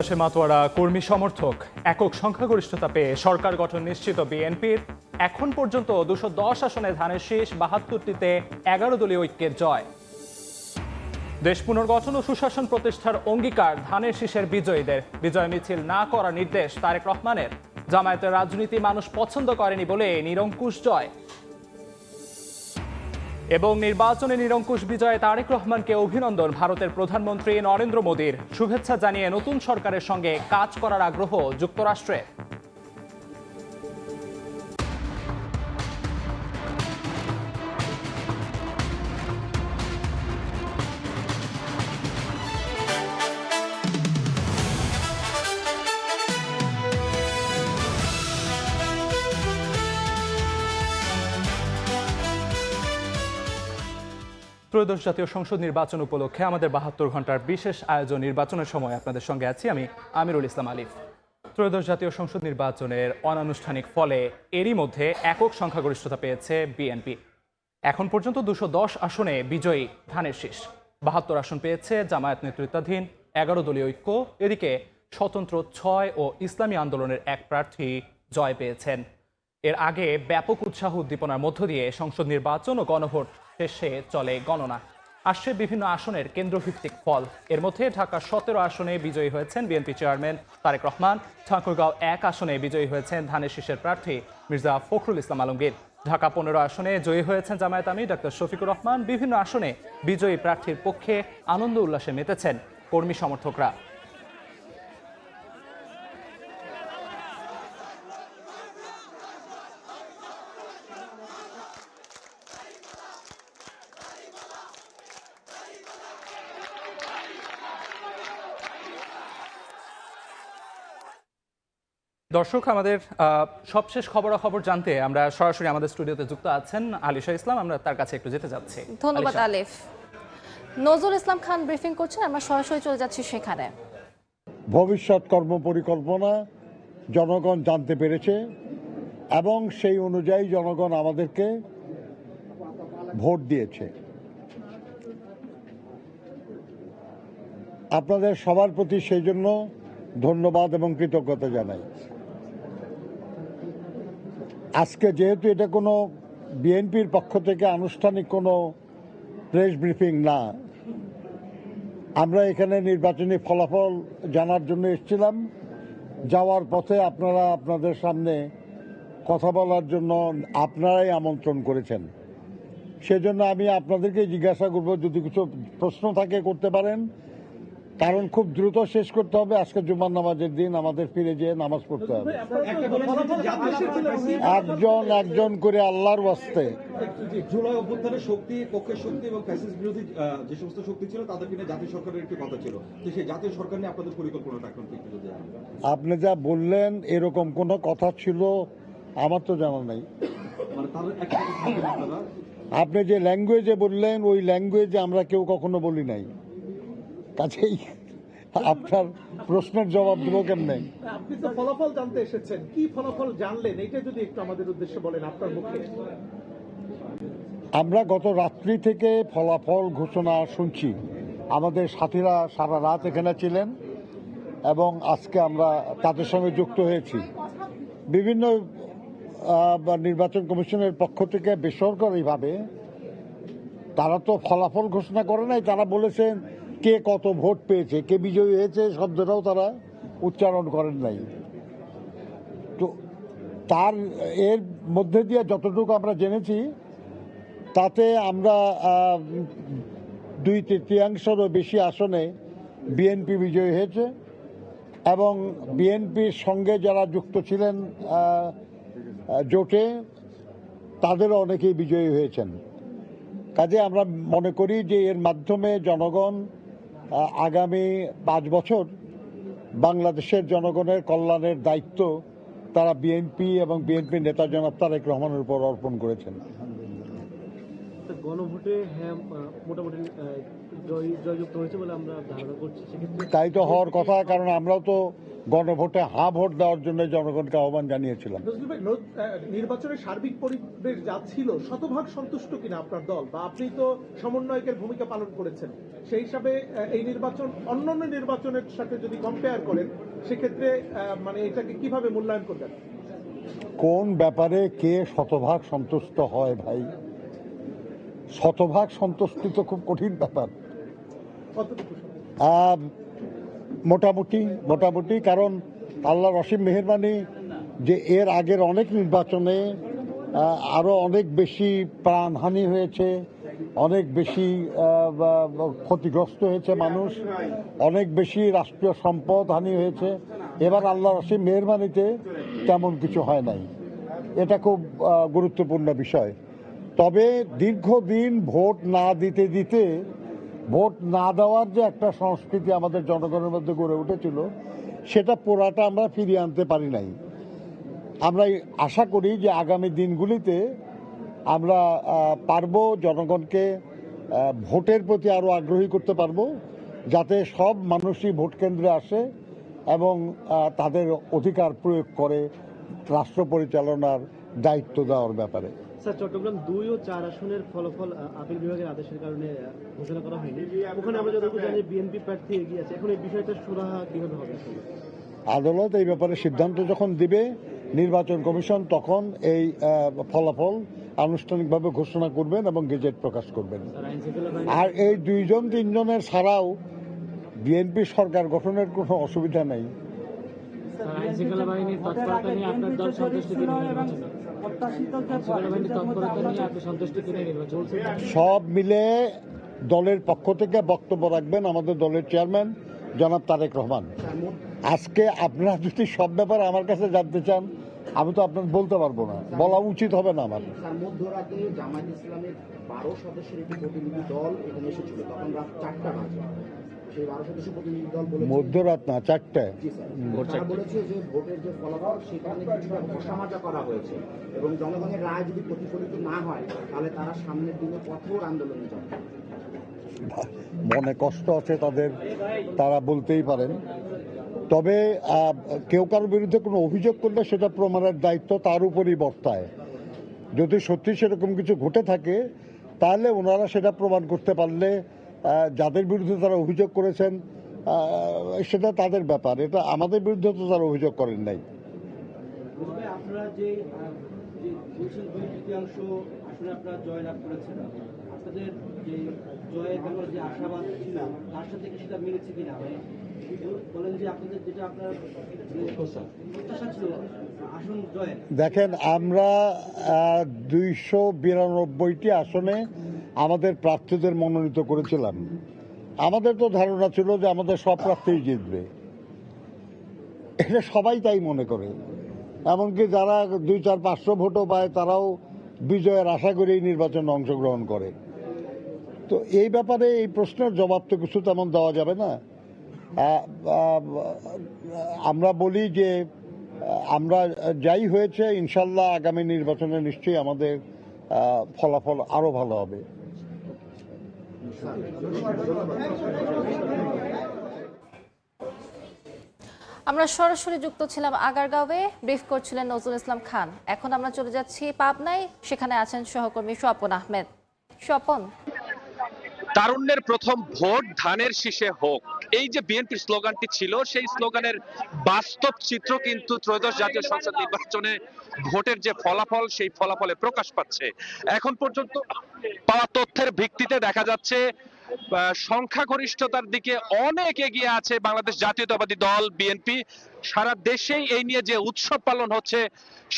মাতোয়ারা কর্মী সমর্থক একক সংখ্যাগরিষ্ঠতা পেয়ে সরকার গঠন নিশ্চিত বিএনপির। এখন পর্যন্ত ২১০ আসনে ধানের শীষ, ৭২টিতে ১১ দলীয় ঐক্যের জয়। দেশ পুনর্গঠন ও সুশাসন প্রতিষ্ঠার অঙ্গীকার ধানের শীষের বিজয়ীদের। বিজয় মিছিল না করার নির্দেশ তারেক রহমানের। জামায়াতের রাজনীতি মানুষ পছন্দ করেনি বলে নিরঙ্কুশ জয়। এবং নির্বাচনে নিরঙ্কুশ বিজয়ে তারেক রহমানকে অভিনন্দন ভারতের প্রধানমন্ত্রী নরেন্দ্র মোদীর। শুভেচ্ছা জানিয়ে নতুন সরকারের সঙ্গে কাজ করার আগ্রহ যুক্তরাষ্ট্রের। ত্রয়োদশ জাতীয় সংসদ নির্বাচন উপলক্ষে আমাদের ৭২ ঘন্টার বিশেষ আয়োজন নির্বাচনের সময় আপনাদের সঙ্গে আছি আমি আমিরুল ইসলাম আলিফ। ত্রয়োদশ জাতীয় সংসদ নির্বাচনের অনানুষ্ঠানিক ফলে এরই মধ্যে একক সংখ্যাগরিষ্ঠতা পেয়েছে বিএনপি। এখন পর্যন্ত ২১০ আসনে বিজয়ী ধানের শীষ। ৭২ আসন পেয়েছে জামায়াত নেতৃত্বাধীন ১১ দলীয় ঐক্য। এদিকে স্বতন্ত্র ৬ ও ইসলামী আন্দোলনের এক প্রার্থী জয় পেয়েছেন। এর আগে ব্যাপক উৎসাহ উদ্দীপনার মধ্য দিয়ে সংসদ নির্বাচন ও গণভোট শেষে চলে গণনা। আসছে বিভিন্ন আসনের কেন্দ্রভিত্তিক ফল। এর মধ্যে ঢাকা ১৭ আসনে বিজয়ী হয়েছেন বিএনপি চেয়ারম্যান তারেক রহমান। ঠাকুরগাঁও ১ আসনে বিজয়ী হয়েছেন ধানের শীষের প্রার্থী মির্জা ফখরুল ইসলাম আলমগীর। ঢাকা ১৫ আসনে জয়ী হয়েছেন জামায়াত আমির ডাক্তার শফিকুর রহমান। বিভিন্ন আসনে বিজয়ী প্রার্থীর পক্ষে আনন্দ উল্লাসে মেতেছেন কর্মী সমর্থকরা। দর্শক, আমাদের সবশেষ খবরাখবর জানতে আমরা সরাসরি আমাদের স্টুডিওতে যুক্ত আছেন আলিশা ইসলাম। আমরা তার কাছে একটু যেতে যাচ্ছি। ধন্যবাদ আলিফ। নজরুল ইসলাম খান ব্রিফিং করছেন, আমরা সরাসরি চলে যাচ্ছি সেখানে। ভবিষ্যৎ কর্ম পরিকল্পনা জনগণ জানতে পেরেছে এবং সেই অনুযায়ী জনগণ আমাদেরকে ভোট দিয়েছে। আপনাদের সবার প্রতি সেই জন্য ধন্যবাদ এবং কৃতজ্ঞতা জানাই। আজকে যেহেতু এটা কোনো বিএনপির পক্ষ থেকে আনুষ্ঠানিক কোনো প্রেস ব্রিফিং না, আমরা এখানে নির্বাচনী ফলাফল জানার জন্য এসেছিলাম। যাওয়ার পথে আপনারা আপনাদের সামনে কথা বলার জন্য আপনারাই আমন্ত্রণ করেছেন। সেজন্য আমি আপনাদেরকে জিজ্ঞাসা করব, যদি কিছু প্রশ্ন থাকে করতে পারেন, কারণ খুব দ্রুত শেষ করতে হবে। আজকে জুমার নামাজের দিন, আমাদের ফিরে যেয়ে নামাজ পড়তে হবে। একজন করে আল্লাহর ওয়াস্তে। জুলাই অভ্যুত্থানের শক্তি, পক্ষের শক্তি এবং ফ্যাসিস্ট বিরোধী যে সমস্ত শক্তি ছিল তাদেরকে নিয়ে জাতীয় সরকারের একটি কথা ছিল, তো সেই জাতীয় সরকার নিয়ে আপনাদের পরিকল্পনাটা এখন ঠিক ছিল? আপনি যা বললেন এরকম কোনো কথা ছিল আমার তো জানা নাই। মানে তাদের একসাথে থাকবেন আপনারা? আপনি যে ল্যাঙ্গুয়েজে বললেন ওই ল্যাঙ্গুয়েজে আমরা কেউ কখনো বলি নাই। কাছেই আপনার প্রশ্নের জবাব দেবো কেমনে? আপনি তো ফলাফল জানতে এসেছেন, কি ফলাফল জানলেন এটা যদি একটু আমাদের উদ্দেশ্যে বলেন আপনার মুখে। আমরা গত রাত্রি থেকে ফলাফল ঘোষণা শুনছি। আমাদের সাথীরা সারা রাত এখানে ছিলেন এবং আজকে আমরা তাদের সঙ্গে যুক্ত হয়েছি। বিভিন্ন নির্বাচন কমিশনের পক্ষ থেকে বেসরকারিভাবে তারা তো ফলাফল ঘোষণা করে নাই, তারা বলেছেন কে কত ভোট পেয়েছে, কে বিজয়ী হয়েছে শব্দটাও তারা উচ্চারণ করেন নাই। তো তার এর মধ্যে দিয়ে যতটুকু আমরা জেনেছি তাতে আমরা 2/3 বেশি আসনে বিএনপি বিজয়ী হয়েছে এবং বিএনপির সঙ্গে যারা যুক্ত ছিলেন জোটে তাদেরও অনেকেই বিজয়ী হয়েছেন। কাজে আমরা মনে করি যে এর মাধ্যমে জনগণ আগামী 5 বছর বাংলাদেশের জনগণের কল্যাণের দায়িত্ব তারা বিএনপি এবং বিএনপির নেতা জনাব তারেক রহমানের উপর অর্পণ করেছেন। গণভোটে হ্যাঁ মোটামুটি জয়যুক্ত হয়েছে বলে আমরা ধারণা করছি। তাই তো হওয়ার কথা, কারণ আমরাও তো গণভোটে ভোট দেওয়ার জন্য জনগণকে আহ্বান জানিয়েছিলাম। নজরুল ভাই, নির্বাচনের সার্বিক পরিবেশ যা ছিল শতভাগ সন্তুষ্ট কিনা আপনার দল, বা আপনি তো সমন্বয়কের ভূমিকা পালন করেছেন, সেই হিসাবে এই নির্বাচন অন্যান্য নির্বাচনের সাথে যদি কম্পেয়ার করেন সেক্ষেত্রে মানে এটাকে কিভাবে মূল্যায়ন করবেন? কোন ব্যাপারে কে শতভাগ সন্তুষ্ট হয় ভাই? শতভাগ সন্তুষ্টি তো খুব কঠিন ব্যাপার। কতটুকু? মোটামুটি, কারণ আল্লাহর অসীম মেহেরবানি যে এর আগের অনেক নির্বাচনে আরো অনেক বেশি প্রাণহানি হয়েছে, অনেক বেশি ক্ষতিগ্রস্ত হয়েছে মানুষ, অনেক বেশি রাষ্ট্রীয় সম্পদ হানি হয়েছে। এবার আল্লাহর অসীম মেহেরবানিতে তেমন কিছু হয় নাই। এটা খুব গুরুত্বপূর্ণ বিষয়। তবে দীর্ঘদিন ভোট না দিতে ভোট না দেওয়ার যে একটা সংস্কৃতি আমাদের জনগণের মধ্যে গড়ে উঠেছিল, সেটা পুরাটা আমরা ফিরিয়ে আনতে পারি নাই। আমরা আশা করি যে আগামী দিনগুলিতে আমরা পারবো জনগণকে ভোটের প্রতি আরো আগ্রহী করতে পারবো, যাতে সব মানুষই ভোট কেন্দ্রে আসে এবং তাদের অধিকার প্রয়োগ করে রাষ্ট্র পরিচালনার দায়িত্ব দেওয়ার ব্যাপারে। স্যার, চট্টগ্রাম 2 ও 4 আসনের ফলাফল আপিল বিভাগের আদেশের কারণে ঘোষণা করা হয়নি। ওখানে আমরা যতটুকু জানি বিএনপি প্রার্থী এগিয়ে আছে। এখন এই বিষয়টা সুরাহা কিভাবে হবে? আদালত এই ব্যাপারে সিদ্ধান্ত যখন দিবে, নির্বাচন কমিশন তখন এই ফলাফল আনুষ্ঠানিকভাবে ঘোষণা করবেন এবং গেজেট প্রকাশ করবেন। আর এই 2-3 ছাড়াও বিএনপি সরকার গঠনের কোনো অসুবিধা নেই। আইনশৃঙ্খলা বাহিনীর তৎপরতা নিয়ে আপনার দল সন্তুষ্ট কিনা নির্বাচনে? আইনশৃঙ্খলা বাহিনীর তৎপরতা নিয়ে আপনি সন্তুষ্ট কিনা নির্বাচন? সব মিলে দলের পক্ষ থেকে বক্তব্য রাখবেন আমাদের দলের চেয়ারম্যান জনাব তারেক রহমান। আজকে আপনারা যদি সব ব্যাপারে আমার কাছে জানতে চান, আমি তো আপনার বলতে পারবো না, বলা উচিত হবে না আমার। মধ্যরাতে জামায়াত ইসলামের 12 সদস্যের একটি প্রতিনিধি দল এখানে এসেছিল, তখন রাত 4টা বাজে। সেই 12 সদস্য প্রতিনিধি দল বলেছে মধ্যরাত না, 4টায়। তারা বলেছে যে ভোটের যে ফলাফল সেখানে কিছুটা ঘোষণামাজা করা হয়েছে এবং জনগণের রায় যদি প্রতিফলিত না হয় তাহলে তারা সামনের দিনে কঠোর আন্দোলনে যাবে। মনে কষ্ট আছে তাদের, তারা বলতেই পারেন। তবে কেউ কারোর বিরুদ্ধে কোনো অভিযোগ করলে সেটা প্রমাণের দায়িত্ব তার উপরই বর্তায়। যদি সত্যি সেরকম কিছু ঘটে থাকে তাহলে ওনারা সেটা প্রমাণ করতে পারলে যাদের বিরুদ্ধে তারা অভিযোগ করেছেন সেটা তাদের ব্যাপার। এটা আমাদের বিরুদ্ধে তো তারা অভিযোগ করেন নাই। আপনারা যে 2/3 আসলে আপনারা জয়লাভ করেছেন, আপনাদের যে জয়ের ব্যাপারে যে আশাবাদ ছিল তার সাথে কি সেটা মিলেছে কিনা? বলেন যে আপনাদের যেটা আপনার প্রত্যাশা ছিল আসন জয়ের। দেখেন, আমরা 292টি আসনে আমাদের প্রার্থীদের মনোনীত করেছিলাম। আমাদের তো ধারণা ছিল যে আমাদের সব প্রার্থীই জিতবে, এটা সবাই তাই মনে করে। এমনকি যারা 200-400-500 ভোটও পায় তারাও বিজয়ের আশা করেই নির্বাচনে অংশগ্রহণ করে। তো এই ব্যাপারে এই প্রশ্নের জবাব তো কিছু তেমন দেওয়া যাবে না। আমরা বলি যে আমরা যাই হয়েছে, ইনশাল্লাহ আগামী নির্বাচনে নিশ্চয়ই আমাদের ফলাফল আরো ভালো হবে। আমরা সরাসরি যুক্ত ছিলাম আগারগাঁওয়ে, ব্রিফ করছিলেন নজরুল ইসলাম খান। এখন আমরা চলে যাচ্ছি পাবনায়, সেখানে আছেন সহকর্মী স্বপন আহমেদ। স্বপন, তারুণ্যের প্রথম ভোট ধানের শীষে হোক, এই যে বিএনপির স্লোগানটি ছিল, সেই স্লোগানের বাস্তব চিত্র কিন্তু ত্রয়োদশ জাতীয় সংসদ নির্বাচনে ভোটের যে ফলাফল, সেই ফলাফলে প্রকাশ পাচ্ছে। এখন পর্যন্ত পাওয়া তথ্যের ভিত্তিতে দেখা যাচ্ছে সংখ্যাগরিষ্ঠতার দিকে অনেক এগিয়ে আছে বাংলাদেশ জাতীয়তাবাদী দল বিএনপি। সারা দেশেই এই নিয়ে যে উৎসব পালন হচ্ছে,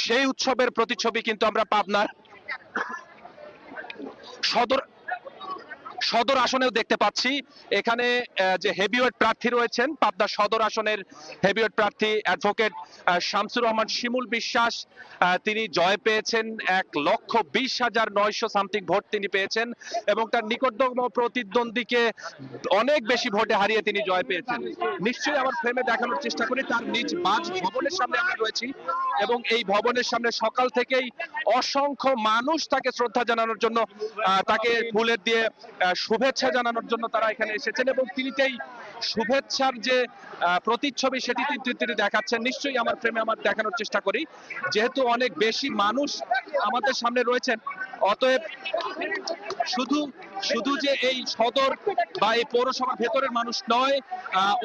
সেই উৎসবের প্রতিচ্ছবি কিন্তু আমরা পাবনার সদর আসনেও দেখতে পাচ্ছি। এখানে যে হেভিওয়েট প্রার্থী রয়েছেন, পাবনা সদর আসনের হেভিওয়েট প্রার্থী অ্যাডভোকেট শামসুর রহমান শিমুল বিশ্বাস, তিনি জয় পেয়েছেন। 1,20,900 সামথিং ভোট তিনি পেয়েছেন এবং তার নিকটতম প্রতিদ্বন্দ্বীকে অনেক বেশি ভোটে হারিয়ে তিনি জয় পেয়েছেন। নিশ্চয়ই আমার ফ্রেমে দেখানোর চেষ্টা করি, তার নিজ বাজ ভবনের সামনে আমরা রয়েছি এবং এই ভবনের সামনে সকাল থেকেই অসংখ্য মানুষ তাকে শ্রদ্ধা জানানোর জন্য, তাকে ফুলের দিয়ে শুভেচ্ছা জানানোর জন্য তারা এখানে এসেছেন এবং তিনি সেই শুভেচ্ছার যে প্রতিচ্ছবি সেটি তিনি দেখাচ্ছেন। নিশ্চয়ই আমার ফ্রেমে আমার দেখানোর চেষ্টা করি, যেহেতু অনেক বেশি মানুষ আমাদের সামনে রয়েছেন, অতএব শুধু যে এই সদর বা এই পৌরসভার ভেতরের মানুষ নয়,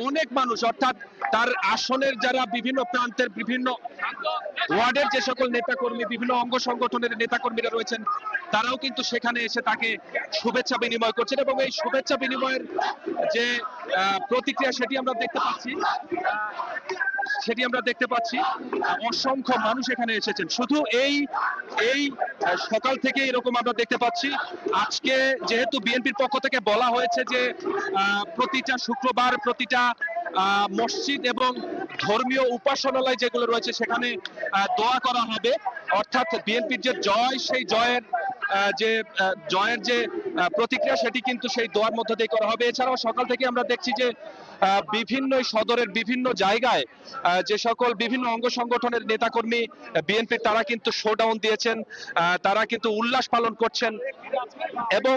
অনেক মানুষ অর্থাৎ তার আসনের যারা বিভিন্ন প্রান্তের বিভিন্ন ওয়ার্ডের যে সকল নেতাকর্মী, বিভিন্ন অঙ্গ সংগঠনের নেতাকর্মীরা রয়েছেন, তারাও কিন্তু সেখানে এসে তাকে শুভেচ্ছা বিনিময় করছেন এবং এই শুভেচ্ছা বিনিময়ের যে প্রতিক্রিয়া সেটি আমরা দেখতে পাচ্ছি। অসংখ্য মানুষ এখানে এসেছেন। শুধু এই সকাল থেকে এরকম আমরা দেখতে পাচ্ছি। আজকে যেহেতু বিএনপির পক্ষ থেকে বলা হয়েছে যে প্রতিটা শুক্রবার প্রতিটা মসজিদ এবং ধর্মীয় উপাসনালয় যেগুলো রয়েছে সেখানে দোয়া করা হবে, অর্থাৎ বিএনপির যে জয়, সেই জয়ের যে প্রতিক্রিয়া সেটি কিন্তু সেই দোয়ার মধ্য দিয়ে করা হবে। এছাড়াও সকাল থেকে আমরা দেখছি যে বিভিন্ন সদরের বিভিন্ন জায়গায় যে সকল বিভিন্ন অঙ্গ সংগঠনের নেতাকর্মী বিএনপির, তারা কিন্তু শোডাউন দিয়েছেন, তারা কিন্তু উল্লাস পালন করছেন এবং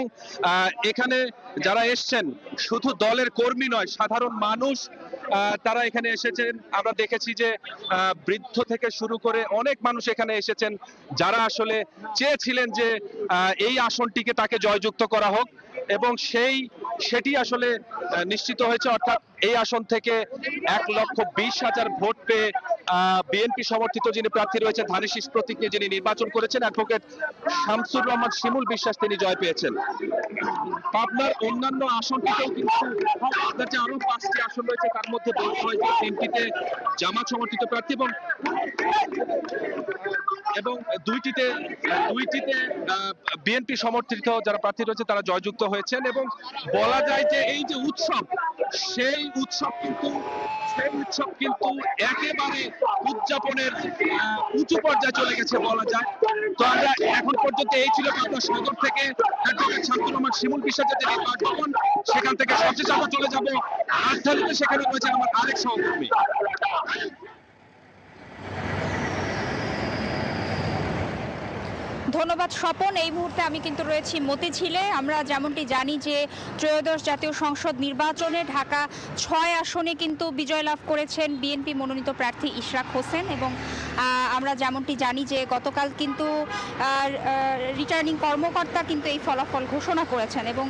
এখানে যারা এসছেন শুধু দলের কর্মী নয়, সাধারণ মানুষ তারা এখানে এসেছেন। আমরা দেখেছি যে বৃদ্ধ থেকে শুরু করে অনেক মানুষ এখানে এসেছেন, যারা আসলে চেয়েছিলেন যে এই আসনটিকে তাকে জয়যুক্ত করা হোক এবং সেটি আসলে নিশ্চিত হয়েছে। অর্থাৎ এই আসন থেকে 1,20,000 ভোট পেয়ে বিএনপি সমর্থিত যিনি প্রার্থী রয়েছে ধানের শীষ প্রতীক নিয়ে যিনি নির্বাচন করেছেন, অ্যাডভোকেট শামসুর রহমান শিমুল বিশ্বাস, তিনি জয় পেয়েছেন। পাবনার অন্যান্য আসনটিতেও কিন্তু আপনার যে আরো 5টি আসন রয়েছে তার মধ্যে বলা হয় যে 3টিতে জামাত সমর্থিত প্রার্থী এবং দুইটিতে বিএনপি সমর্থিত যারা প্রার্থী রয়েছে তারা জয়যুক্ত হয়েছেন এবং বলা যায় যে এই যে উৎসব, সেই উৎসব কিন্তু একেবারে উদযাপনের উঁচু পর্যায়ে চলে গেছে বলা যায়। তো আমরা এখন পর্যন্ত এই ছিল পাবনা সদর থেকে অ্যাডভোকেট শামসুর রহমান শিমুল বিশ্বাসের যে বাসভবন, সেখান থেকে সবচেয়ে আমরা চলে যাব রাজধানীতে, সেখানে রয়েছে আমার আরেক সহকর্মী। ধন্যবাদ স্বপন। এই মুহূর্তে আমি কিন্তু রয়েছি মতিঝিলে। আমরা যেমনটি জানি যে ত্রয়োদশ জাতীয় সংসদ নির্বাচনে ঢাকা 6 আসনে কিন্তু বিজয় লাভ করেছেন বিএনপি মনোনীত প্রার্থী ইশরাক হোসেন এবং আমরা যেমনটি জানি যে গতকাল কিন্তু রিটার্নিং কর্মকর্তা কিন্তু এই ফলাফল ঘোষণা করেছেন এবং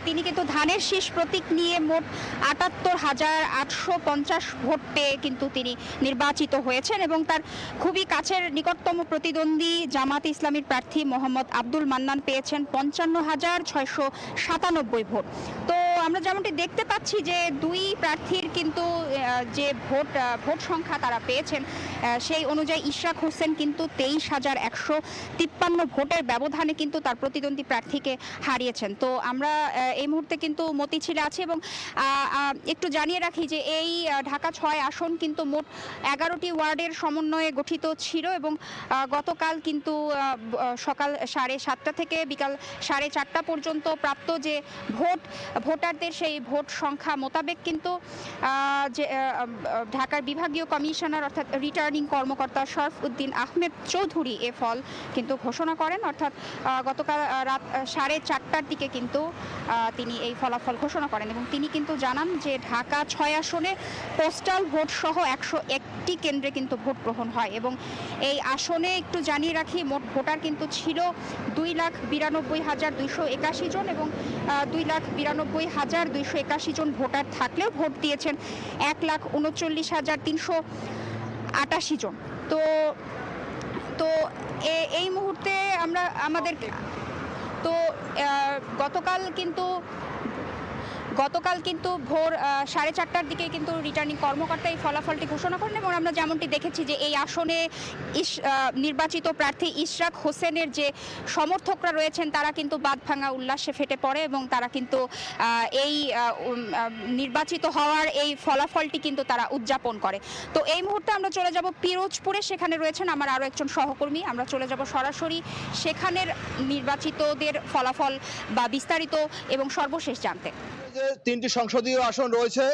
তিনি কিন্তু ধানের শীষ প্রতীক নিয়ে মোট ৭৮,৮৫০ ভোট পেয়ে কিন্তু তিনি নির্বাচিত হয়েছেন এবং তার খুবই কাছের নিকটতম প্রতিদ্বন্দ্বী জামাত ইসলামীর প্রার্থী মোহাম্মদ আব্দুল মান্নান পেয়েছেন ৫৫,৬৯৭ ভোট। তো আমরা যেমনটি দেখতে পাচ্ছি যে দুই প্রার্থীর কিন্তু যে ভোট সংখ্যা তারা পেয়েছেন সেই অনুযায়ী ইশরাক হোসেন কিন্তু ২৩,১৫৩ ভোটের ব্যবধানে কিন্তু তার প্রতিদ্বন্দ্বী প্রার্থীকে হারিয়েছেন। তো আমরা এই মুহূর্তে কিন্তু মতিঝিলে আছি এবং একটু জানিয়ে রাখি যে এই ঢাকা 6 আসন কিন্তু মোট 11টি ওয়ার্ডের সমন্বয়ে গঠিত ছিল এবং গতকাল কিন্তু সকাল 7:30 থেকে বিকাল 4:30 পর্যন্ত প্রাপ্ত যে ভোটারদের সেই ভোট সংখ্যা মোতাবেক কিন্তু যে ঢাকার বিভাগীয় কমিশনার অর্থাৎ রিটার্নিং কর্মকর্তা শরফউদ্দিন আহমেদ চৌধুরী এ ফল কিন্তু ঘোষণা করেন, অর্থাৎ গতকাল রাত 4:30টার দিকে কিন্তু তিনি এই ফলাফল ঘোষণা করেন এবং তিনি কিন্তু জানান যে ঢাকা 6 আসনে পোস্টাল ভোট সহ 101টি কেন্দ্রে কিন্তু ভোট গ্রহণ হয় এবং এই আসনে একটু জানিয়ে রাখি মোট ভোটার কিন্তু ছিল 2,92,281 জন এবং 2,92,281 জন ভোটার থাকলেও ভোট দিয়েছেন 1,39,388 জন। তো এই মুহূর্তে আমাদের গতকাল কিন্তু ভোর 4:30টার দিকে কিন্তু রিটার্নিং কর্মকর্তা এই ফলাফলটি ঘোষণা করেন এবং আমরা যেমনটি দেখেছি যে এই আসনে নির্বাচিত প্রার্থী ইশরাক হোসেনের যে সমর্থকরা রয়েছেন তারা কিন্তু বাঁধভাঙা উল্লাসে ফেটে পড়ে এবং তারা কিন্তু এই নির্বাচিত হওয়ার এই ফলাফলটি কিন্তু তারা উদযাপন করে। তো এই মুহূর্তে আমরা চলে যাব পিরোজপুরে, সেখানে রয়েছেন আমার আরও একজন সহকর্মী। আমরা চলে যাব সরাসরি সেখানের নির্বাচিতদের ফলাফল বা বিস্তারিত এবং সর্বশেষ জানতে। যে 3টি সংসদীয় আসন রয়েছে,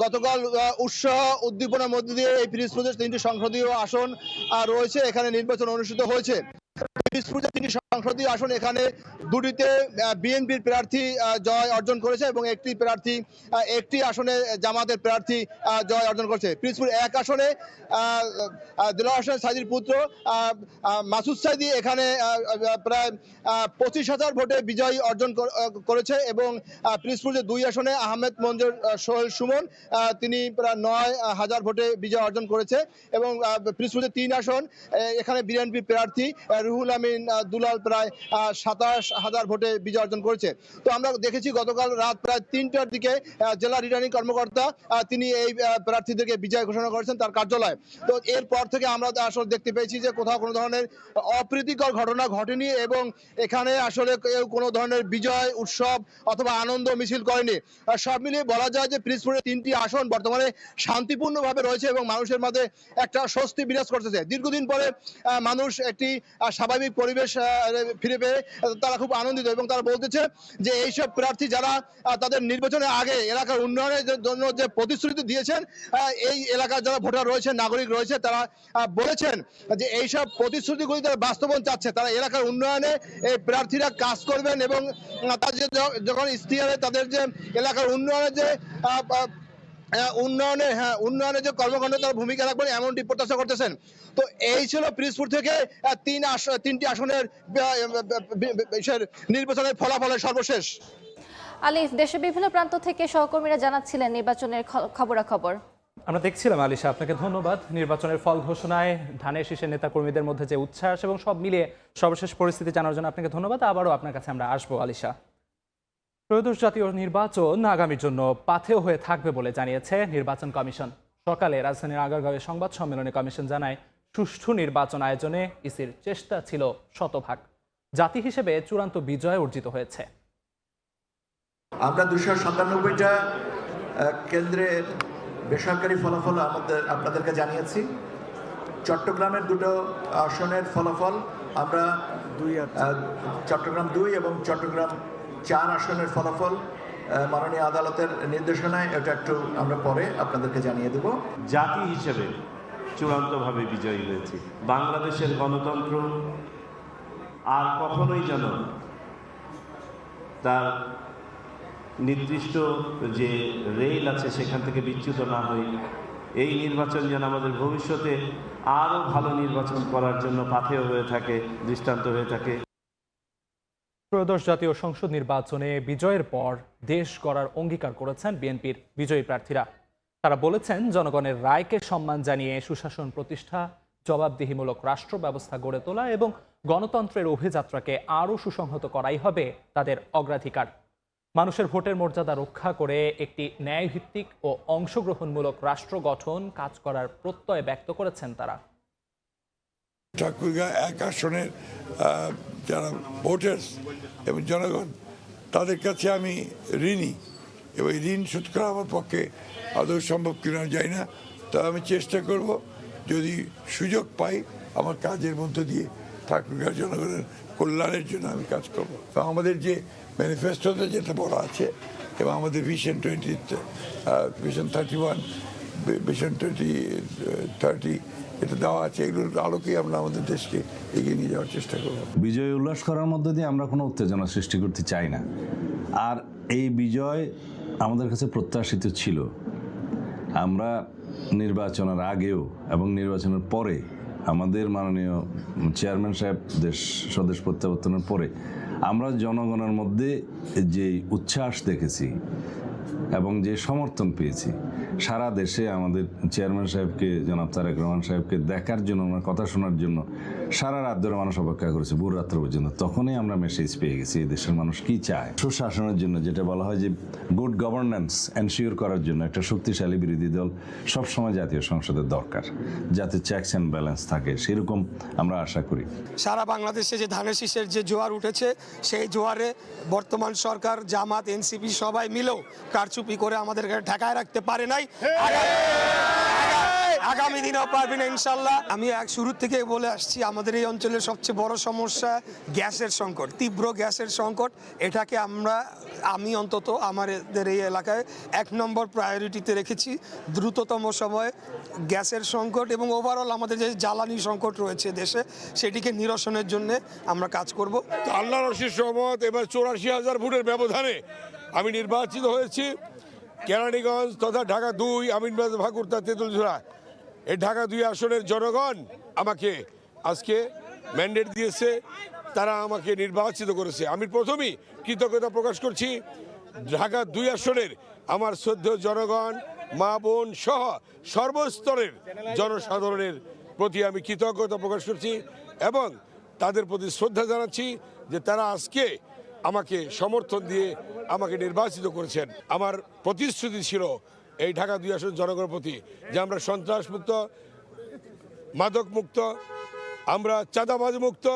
গতকাল উৎসাহ উদ্দীপনার মধ্যে দিয়ে এই পিরোজপুরে 3টি সংসদীয় আসন রয়েছে, এখানে নির্বাচন অনুষ্ঠিত হয়েছে। পিরোজপুর যে 3টি সংসদীয় আসন, এখানে 2টিতে বিএনপির প্রার্থী জয় অর্জন করেছে এবং একটি আসনে জামাতের প্রার্থী জয় অর্জন করেছে। পিরোজপুর 1 আসনে দেলোয়ার হোসেন সাইদির পুত্র মাসুদ সাইদি এখানে প্রায় 25,000 ভোটে বিজয় অর্জন করেছে এবং পিরোজপুর যে 2 আসনে আহমেদ মঞ্জুর সোহেল সুমন তিনি প্রায় 9,000 ভোটে বিজয় অর্জন করেছে এবং পিরোজপুর যে 3 আসন এখানে বিএনপি প্রার্থী রুহুল আমিন দুলাল প্রায় 27,000 ভোটে বিজয় অর্জন করেছে। তো আমরা দেখেছি গতকাল রাত প্রায় 3টার দিকে জেলা রিটার্নিং কর্মকর্তা তিনি এই প্রার্থীদেরকে বিজয় ঘোষণা করেছেন তার কার্যালয়ে। তো এরপর থেকে আমরা আসলে দেখতে পেয়েছি যে কোথাও কোনো ধরনের অপ্রীতিকর ঘটনা ঘটেনি এবং এখানে আসলে কেউ কোনো ধরনের বিজয় উৎসব অথবা আনন্দ মিছিল করেনি। সব মিলিয়ে বলা যায় যে পিরোজপুরের 3টি আসন বর্তমানে শান্তিপূর্ণভাবে রয়েছে এবং মানুষের মাঝে একটা স্বস্তি বিরাজ করতেছে। দীর্ঘদিন পরে মানুষ একটি স্বাভাবিক পরিবেশ ফিরে পেয়ে তারা খুব আনন্দিত এবং তারা বলতেছে যে এইসব প্রার্থী যারা তাদের নির্বাচনের আগে এলাকার উন্নয়নের জন্য যে প্রতিশ্রুতি দিয়েছেন, এই এলাকার যারা ভোটার রয়েছে, নাগরিক রয়েছে, তারা বলেছেন যে এইসব প্রতিশ্রুতিগুলি তারা বাস্তবায়ন চাচ্ছে। তারা এলাকার উন্নয়নে এই প্রার্থীরা কাজ করবেন এবং তাদের যখন ইশতেহারে তাদের যে এলাকার উন্নয়নের যে উন্নয়নের যে কর্মকাণ্ড তার ভূমিকা রাখবেন এমনটি প্রত্যাশা করতেছেন। তো এই ছিল পিরোজপুর থেকে 3টি আসনের নির্বাচনের ফলাফলের সর্বশেষ। আলিফ, দেশের বিভিন্ন প্রান্ত থেকে সহকর্মীরা জানাচ্ছিলেন নির্বাচনের খবরাখবর। আমরা দেখছিলাম আলিশা, আপনাকে ধন্যবাদ। নির্বাচনের ফল ঘোষণায় ধানের শীষের নেতাকর্মীদের মধ্যে যে উচ্ছ্বাস এবং সব মিলিয়ে সর্বশেষ পরিস্থিতি জানার জন্য আপনাকে ধন্যবাদ। আবারও আপনার কাছে আমরা আসবো আলিশা। ত্রয়োদশ জাতীয় নির্বাচন আগামীর জন্য পাথেয় হয়ে থাকবে বলে জানিয়েছে নির্বাচন কমিশন। সকালে রাজধানীর আগারগাঁওয়ে সংবাদ সম্মেলনে কমিশন জানায়, সুষ্ঠু নির্বাচন আয়োজনে ইসির চেষ্টা ছিল শতভাগ। জাতি হিসেবে চূড়ান্ত বিজয় অর্জিত হয়েছে। আমরা 297টা কেন্দ্রের বেসরকারি ফলাফল আপনাদেরকে জানিয়েছি। চট্টগ্রামের 2টো আসনের ফলাফল আমরা চট্টগ্রাম 2 এবং চট্টগ্রাম 4 আসনের ফলাফল মাননীয় আদালতের নির্দেশনায় এটা একটু আমরা পরে আপনাদেরকে জানিয়ে দেব। জাতি হিসেবে চূড়ান্তভাবে বিজয়ী হয়েছি। বাংলাদেশের গণতন্ত্র আর কখনোই যেন তার নির্দিষ্ট যে রেল আছে সেখান থেকে বিচ্যুত না হই। এই নির্বাচন যেন আমাদের ভবিষ্যতে আরও ভালো নির্বাচন করার জন্য পাথেয় হয়ে থাকে, দৃষ্টান্ত হয়ে থাকে। ত্রয়োদশ জাতীয় সংসদ নির্বাচনে বিজয়ের পর দেশ গড়ার অঙ্গীকার করেছেন বিএনপির বিজয়ী প্রার্থীরা। তারা বলেছেন, জনগণের রায়কে সম্মান জানিয়ে সুশাসন প্রতিষ্ঠা, জবাবদিহিমূলক রাষ্ট্র ব্যবস্থা গড়ে তোলা এবং গণতন্ত্রের অভিযাত্রাকে আরও সুসংহত করাই হবে তাদের অগ্রাধিকার। মানুষের ভোটের মর্যাদা রক্ষা করে একটি ন্যায়ভিত্তিক ও অংশগ্রহণমূলক রাষ্ট্র গঠন কাজ করার প্রত্যয় ব্যক্ত করেছেন তারা। ঠাকুরগাঁ 1 আসনের যারা ভোটার্স এবং জনগণ, তাদের কাছে আমি ঋণী এবং ঋণ শোধ করা আমার পক্ষে আদৌ সম্ভব কিনা যায় না। তো আমি চেষ্টা করব, যদি সুযোগ পাই আমার কাজের মধ্য দিয়ে ঠাকুরগাঁ জনগণের কল্যাণের জন্য আমি কাজ করব। তো আমাদের যে ম্যানিফেস্টোতে যেটা বলা আছে এবং আমাদের ভিশন 31, ভিশন 2030 এটা দেওয়া আছে, এগুলোর আলোকেই আমরা আমাদের দেশকে এগিয়ে নিয়ে যাওয়ার চেষ্টা করব। বিজয় উল্লাস করার মধ্যে দিয়ে আমরা কোনো উত্তেজনা সৃষ্টি করতে চাই না। আর এই বিজয় আমাদের কাছে প্রত্যাশিত ছিল। আমরা নির্বাচনের আগেও এবং নির্বাচনের পরে আমাদের মাননীয় চেয়ারম্যান সাহেব স্বদেশ প্রত্যাবর্তনের পরে আমরা জনগণের মধ্যে যে উচ্ছ্বাস দেখেছি এবং যে সমর্থন পেয়েছি, সারা দেশে আমাদের চেয়ারম্যান সাহেবকে, জনাব তারেক রহমান সাহেবকে দেখার জন্য, ওনার কথা শোনার জন্য সারা রাত ধরে মানুষ অপেক্ষা করেছে, ভোর রাত্র পর্যন্ত। তখনই আমরা মেসেজ পেয়ে গেছি এই দেশের মানুষ কি চায়। সুশাসনের জন্য, যেটা বলা হয় যে গুড গভর্নেন্স এনশিওর করার জন্য একটা শক্তিশালী বিরোধী দল সবসময় জাতীয় সংসদের দরকার, যাতে চেকস অ্যান্ড ব্যালেন্স থাকে, সেরকম আমরা আশা করি। সারা বাংলাদেশে যে ধানের শীষের যে জোয়ার উঠেছে, সেই জোয়ারে বর্তমান সরকার, জামাত, এনসিপি সবাই মিলেও কারচুপি করে আমাদেরকে ঠেকায় রাখতে পারে নাই। আগামী দিনেও পারবে না ইনশাল্লাহ। আমি শুরু থেকে বলে আসছি, আমাদের এই অঞ্চলের সবচেয়ে বড় সমস্যা গ্যাসের সংকট, তীব্র গ্যাসের সংকট। এটাকে আমি অন্তত আমাদের এই এলাকায় 1 নম্বর প্রায়োরিটিতে রেখেছি। দ্রুততম সময়ে গ্যাসের সংকট এবং ওভারঅল আমাদের যে জ্বালানি সংকট রয়েছে দেশে, সেটিকে নিরসনের জন্য আমরা কাজ করব। আল্লাহর অশেষ রহমত, এবার 84,000 ভোটের ব্যবধানে আমি নির্বাচিত হয়েছি। কেরানীগঞ্জ তথা ঢাকা 2, আমিনবাজার, ভাকুরতা, তেঁতুলঝোড়া, এই ঢাকা 2 আসনের জনগণ আমাকে আজকে ম্যান্ডেট দিয়েছে, তারা আমাকে নির্বাচিত করেছে। আমি প্রথমেই কৃতজ্ঞতা প্রকাশ করছি ঢাকা 2 আসনের আমার শ্রদ্ধেয় জনগণ, মা বোন সহ সর্বস্তরের জনসাধারণের প্রতি আমি কৃতজ্ঞতা প্রকাশ করছি এবং তাদের প্রতি শ্রদ্ধা জানাচ্ছি যে তারা আজকে আমাকে সমর্থন দিয়ে আমাকে নির্বাচিত করেছেন। আমার প্রতিশ্রুতি ছিল এই ঢাকা 2 আসন জনগণের প্রতি যে আমরা সন্ত্রাস মুক্ত, মাদক মুক্ত, আমরা চাঁদাবাজ মুক্ত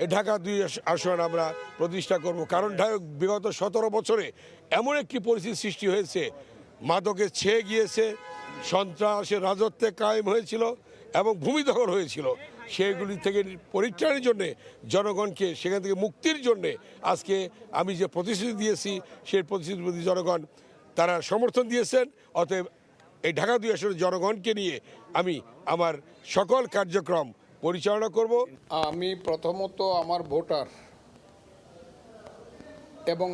এই ঢাকা 2 আসন আমরা প্রতিষ্ঠা করব। কারণ বিগত 17 বছরে এমন একটি পরিস্থিতি সৃষ্টি হয়েছে, মাদকে ছেয়ে গিয়েছে, সন্ত্রাসের রাজত্বে কায়েম হয়েছিল এবং ভূমি দখল হয়েছিল। সেইগুলি থেকে পরিত্রাণের জন্যে, জনগণকে সেখান থেকে মুক্তির জন্যে আজকে আমি যে প্রতিশ্রুতি দিয়েছি সেই প্রতিশ্রুতির প্রতি জনগণ তারা সমর্থন দিয়েছেন। অতএব এই ঢাকা 2 আসনের জনগণকে নিয়ে আমি আমার সকল কার্যক্রম পরিচালনা করব। আমি প্রথমত আমার ভোটার এবং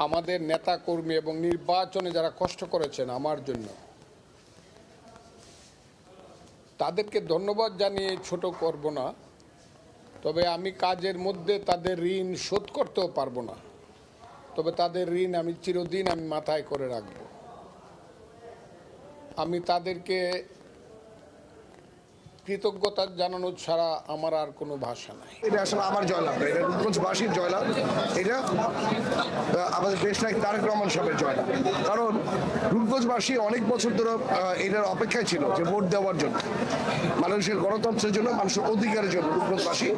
আমাদের নেতা কর্মী এবং নির্বাচনে যারা কষ্ট করেছেন আমার জন্য, তাদেরকে ধন্যবাদ জানিয়ে ছোট করব না। তবে আমি কাজের মধ্যে তাদের ঋণ শোধ করতেও পারবো না, তবে তাদের ঋণ আমি চিরদিন মাথায় করে রাখব। আমি তাদেরকে কৃতজ্ঞতা জানানো ছাড়া আমার আর কোনো ভাষা নাই। এটা আসলে আমার জয়লাভ, এটা রূপগঞ্জবাসীর জয়লাভ, এটা আমাদের দেশ নায়ক তারেক রহমান সাহেবের জয়লাভ। কারণ রূপগঞ্জবাসী অনেক বছর ধরে এটার অপেক্ষায় ছিল যে ভোট দেওয়ার জন্য, মানুষের গণতন্ত্রের জন্য, মানুষের অধিকারের জন্য। রূপগঞ্জবাসী,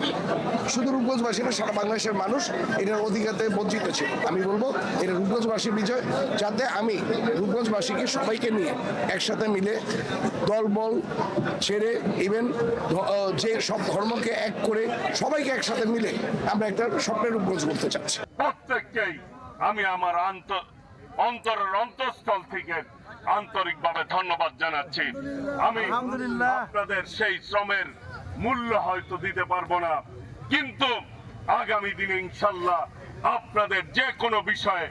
শুধু রূপগঞ্জবাসী না, সারা বাংলাদেশের মানুষ এটার অধিকারতে বঞ্চিত ছিল। আমি বলবো এটা রূপগঞ্জবাসীর বিজয়, যাতে আমি রূপগঞ্জবাসীকে সবাইকে নিয়ে একসাথে মিলে দলবল ছেড়ে যে সব ধর্মকে এক করে সবাইকে একসাথে মিলে আমরা একটা স্বপ্নের রূপগঞ্জ করতে চাচ্ছি। প্রত্যেককেই আমি আমার অন্তরের অন্তঃস্থল থেকে আন্তরিকভাবে ধন্যবাদ জানাচ্ছি। আমি আপনাদের সেই শ্রমের মূল্য হয়তো দিতে পারবো না, কিন্তু আগামী দিনে ইনশাল্লাহ আপনাদের যে কোনো বিষয়ে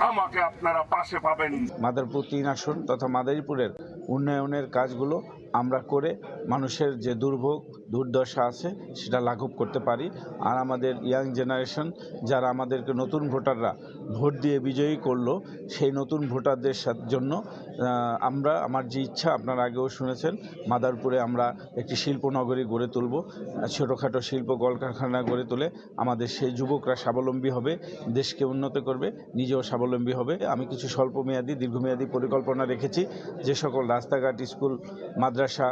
আমাকে আপনারা পাশে পাবেন। মাদারীপুর 3 আসন তথা মাদারীপুরের উন্নয়নের কাজগুলো আমরা করে মানুষের যে দুর্ভোগ দুর্দশা আছে সেটা লাঘব করতে পারি। আর আমাদের ইয়াং জেনারেশন যারা আমাদেরকে নতুন ভোটাররা ভোট দিয়ে বিজয়ী করলো, সেই নতুন ভোটারদের জন্য আমার যে ইচ্ছা আপনারা আগেও শুনেছেন, মাদারীপুরে আমরা একটি শিল্পনগরী গড়ে তুলব। ছোটোখাটো শিল্প কলকারখানা গড়ে তুলে আমাদের সেই যুবকরা স্বাবলম্বী হবে, দেশকে উন্নত করবে, নিজেও স্বাবলম্বী হবে। আমি কিছু স্বল্পমেয়াদী দীর্ঘমেয়াদী পরিকল্পনা রেখেছি। যে সকল রাস্তাঘাট, স্কুল, মাদ্রাসা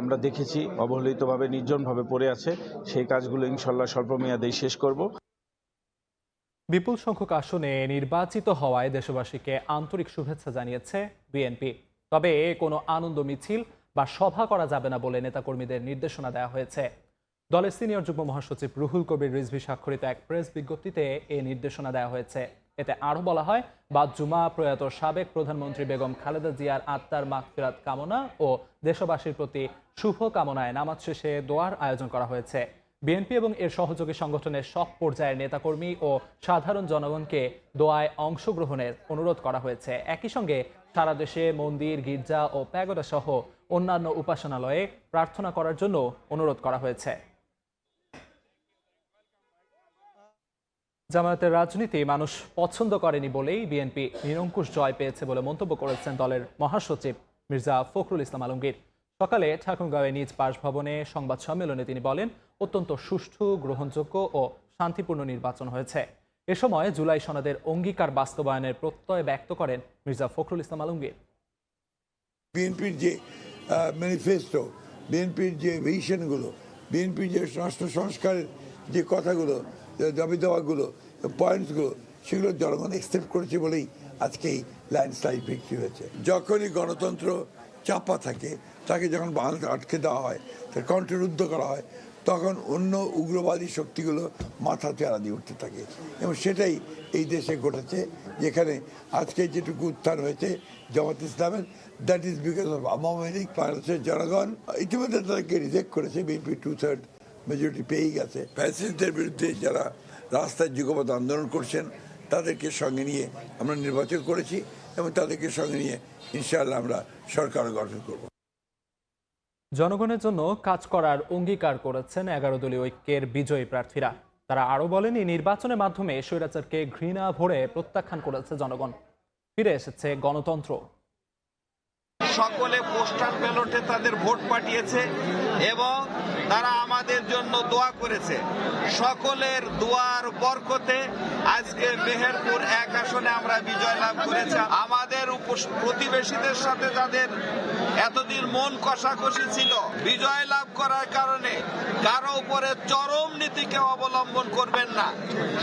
আমরা দেখেছি অবহেলিতভাবে নির্জনভাবে পড়ে আছে, সেই কাজগুলো ইনশাল্লাহ স্বল্পমেয়াদেই শেষ করব। বিপুল সংখ্যক আসনে নির্বাচিত হওয়ায় দেশবাসীকে আন্তরিক শুভেচ্ছা জানিয়েছে বিএনপি। তবে কোনো আনন্দ মিছিল বা সভা করা যাবে না বলে নেতাকর্মীদের নির্দেশনা দেওয়া হয়েছে। দলের সিনিয়র যুগ্ম মহাসচিব রুহুল কবির রিজভী স্বাক্ষরিত এক প্রেস বিজ্ঞপ্তিতে এই নির্দেশনা দেওয়া হয়েছে। এতে আরও বলা হয়, বাদ জুমা প্রয়াত সাবেক প্রধানমন্ত্রী বেগম খালেদা জিয়ার আত্মার মাগফিরাত কামনা ও দেশবাসীর প্রতি শুভ কামনায় নামাজ শেষে দোয়ার আয়োজন করা হয়েছে। বিএনপি এবং এর সহযোগী সংগঠনের সব পর্যায়ের নেতাকর্মী ও সাধারণ জনগণকে দোয়ায় অংশগ্রহণের অনুরোধ করা হয়েছে। একই সঙ্গে সারা দেশে মন্দির, গির্জা ও প্যাগোডা সহ অন্যান্য উপাসনালয়ে প্রার্থনা করার জন্য অনুরোধ করা হয়েছে। জামায়াতের রাজনীতি মানুষ পছন্দ করেনি বলেই বিএনপি নিরঙ্কুশ জয় পেয়েছে বলে মন্তব্য করেছেন দলের মহাসচিব মির্জা ফখরুল ইসলাম আলমগীর। সকালে ঠাকুরগাঁওয়ে নিজ বাসভবনে সংবাদ সম্মেলনে তিনি বলেন, অত্যন্ত সুষ্ঠু, গ্রহণযোগ্য ও শান্তিপূর্ণ নির্বাচন হয়েছে। এ সময় জুলাই সনদের অঙ্গীকার বাস্তবায়নের প্রত্যয় ব্যক্ত করেন মির্জা ফখরুল ইসলাম আলমগীর। বিএনপির যে ম্যানিফেস্টো, বিএনপির যে ভিশনগুলো, বিএনপির যে রাষ্ট্র সংস্কারের যে কথাগুলো, দাবি দেওয়াগুলো, পয়েন্টসগুলো, সেগুলো জনগণ অ্যাকসেপ্ট করেছে বলেই আজকে এই ল্যান্ডস্লাইড ভিক্টরি হয়েছে। যখনই গণতন্ত্র চাপা থাকে, তাকে যখন বাংলাদেশে আটকে দেওয়া হয়, তার কণ্ঠরুদ্ধ করা হয়, তখন অন্য উগ্রবাদী শক্তিগুলো মাথা চেরা দিয়ে উঠতে থাকে। এবং সেটাই এই দেশে ঘটেছে, যেখানে আজকে যেটুকু উত্থান হয়েছে জামাত ইসলামের, that is because of Awami League. বাংলাদেশের জনগণ ইতিমধ্যে তাদেরকে রিজেক্ট করেছে, বিএনপি 2/3 মেজরিটি পেয়েই গেছে। ফ্যাসিস্টদের বিরুদ্ধে যারা রাস্তায় যুগপৎ আন্দোলন করছেন তাদেরকে সঙ্গে নিয়ে আমরা নির্বাচন করেছি এবং তাদেরকে সঙ্গে নিয়ে ইনশাআল্লাহ আমরা সরকার গঠন করব। জনগণের জন্য কাজ করার অঙ্গীকার করেছেন 11 দলীয় ঐক্যের বিজয়ী প্রার্থীরা। তারা আরও বলেন, এই নির্বাচনের মাধ্যমে স্বৈরাচারকে ঘৃণা ভরে প্রত্যাখ্যান করেছে জনগণ, ফিরে এসেছে গণতন্ত্র। সকলে পোস্টাল ব্যালটে তাদের ভোট পাঠিয়েছে এবং তারা আমাদের জন্য দোয়া করেছে। সকলের দোয়ার বরকতে আজকে মেহেরপুর 1 আসনে আমরা বিজয় লাভ করেছি। আমাদের প্রতিবেশীদের সাথে যাদের এতদিন মন কষাকষি ছিল, বিজয় লাভ করার কারণে কারো উপরে চরম নীতিকে অবলম্বন করবেন না।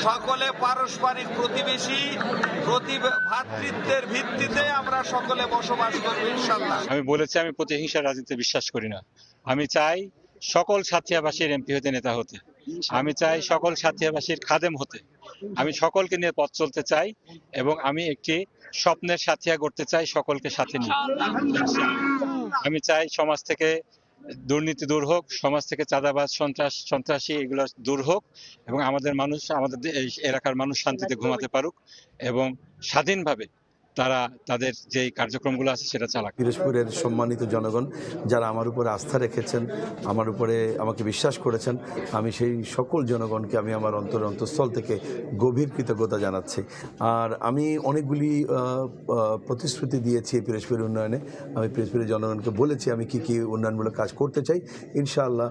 সকলে পারস্পরিক প্রতিবেশী ভ্রাতৃত্বের ভিত্তিতে আমরা সকলে বসবাস করব ইনশাআল্লাহ। আমি বলেছি আমি প্রতিহিংসার রাজনীতিতে বিশ্বাস করি না। আমি চাই সকল সাথিয়াবাসীর এমপি হতে, নেতা হতে। আমি চাই সকল সাথিয়াবাসীর খাদেম হতে। আমি সকলকে নিয়ে পথ চলতে চাই এবং আমি একটি স্বপ্নের সাথিয়া করতে চাই সকলকে সাথে নিয়ে। আমি চাই সমাজ থেকে দুর্নীতি দূর হোক, সমাজ থেকে চাঁদাবাজ, সন্ত্রাসী এগুলো দূর হোক এবং আমাদের মানুষ, আমাদের এলাকার মানুষ শান্তিতে ঘুমাতে পারুক এবং স্বাধীনভাবে তারা তাদের যে কার্যক্রমগুলো আছে সেটা চালাক। পিরোজপুরের সম্মানিত জনগণ যারা আমার উপরে আস্থা রেখেছেন, আমার উপরে আমাকে বিশ্বাস করেছেন, আমি সেই সকল জনগণকে আমি আমার অন্তঃস্থল থেকে গভীর কৃতজ্ঞতা জানাচ্ছি। আর আমি অনেকগুলি প্রতিশ্রুতি দিয়েছি পিরোজপুরের উন্নয়নে। আমি পিরোজপুরের জনগণকে বলেছি আমি কি কি উন্নয়নমূলক কাজ করতে চাই। ইনশাআল্লাহ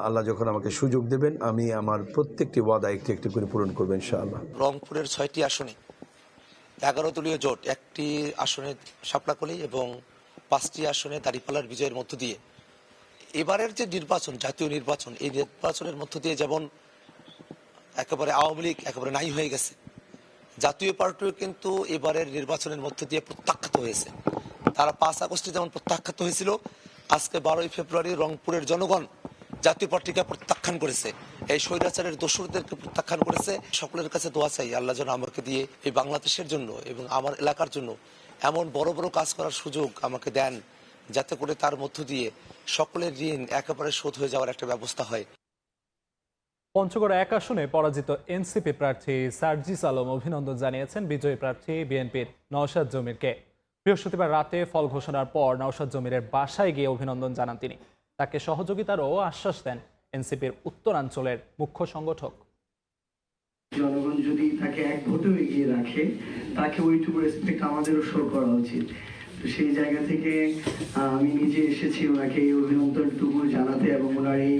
আল্লাহ যখন আমাকে সুযোগ দেবেন আমি আমার প্রত্যেকটি ওয়াদা একটি একটি করে পূরণ করবো ইনশাআল্লাহ। রংপুরের 6টি আসনে 11 দলীয় জোট, 1টি আসনে শাপলাকলি এবং 5টি আসনে দাঁড়িপাল্লার বিজয়ের মধ্য দিয়ে এবারের যে নির্বাচন, জাতীয় নির্বাচন, এই নির্বাচনের মধ্য দিয়ে যেমন একেবারে আওয়ামী লীগ একেবারে নাই হয়ে গেছে, জাতীয় পার্টিও কিন্তু এবারের নির্বাচনের মধ্য দিয়ে প্রত্যাখ্যাত হয়েছে। তারা 5 আগস্টে যেমন প্রত্যাখ্যাত হয়েছিল, আজকে 12ই ফেব্রুয়ারি রংপুরের জনগণ জাতীয় পার্টিকে প্রত্যাখ্যান করেছে, এই স্বৈরাচারের দোসরদেরকে প্রত্যাখ্যান করেছে। সকলের কাছে দোয়া চাই আল্লাহ যেন আমাকে দিয়ে এই বাংলাদেশের জন্য এবং আমার এলাকার জন্য এমন বড় বড় কাজ করার সুযোগ আমাকে দেন, যাতে করে তার মধ্য দিয়ে সকলের ঋণ একেবারে শোধ হয়ে যাওয়ার একটা ব্যবস্থা হয়। পঞ্চগড় 1 আসনে পরাজিত এনসিপি প্রার্থী সার্জিস আলম অভিনন্দন জানিয়েছেন বিজয়ী প্রার্থী বিএনপির নওশাদ জমিরকে। বৃহস্পতিবার রাতে ফল ঘোষণার পর নওশাদ জমিরের বাসায় গিয়ে অভিনন্দন জানান তিনি। তাকে সহযোগিতারও আশ্বাস দেন এনসিপির উত্তরাঞ্চলের মুখ্য সংগঠক। জনগণ যদি তাকে এক ভোটেও এগিয়ে রাখে, তাকে ওইটুকু রেসপেক্ট আমাদেরও শো করা উচিত। তো সেই জায়গা থেকে আমি নিজে এসেছি ওনাকে এই অভিনন্দনটুকু জানাতে এবং ওনার এই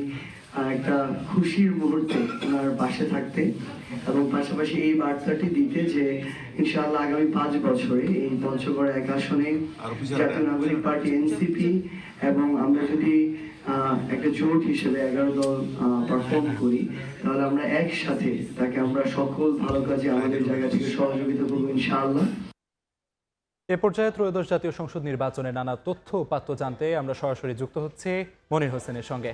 একটা খুশির মুহূর্তে ওনার পাশে থাকতে এবং পাশাপাশি এই বার্তাটি দিতে যে ইনশাআল্লাহ আগামী 5 বছরে এই পঞ্চগড় 1 আসনে জাতীয় নাগরিক পার্টি এনসিপি এবং আমরা যদি একটা জোট হিসেবে 11 দল পারফর্ম করি, তাহলে আমরা একসাথে তাকে আমরা সকল ভালো কাজে আমাদের জায়গা থেকে সহযোগিতা করবো ইনশাআল্লাহ। এ পর্যায়ে ত্রয়োদশ জাতীয় সংসদ নির্বাচনের নানা তথ্য উপাত্ত জানতে আমরা সরাসরি যুক্ত হচ্ছি মনির হোসেনের সঙ্গে।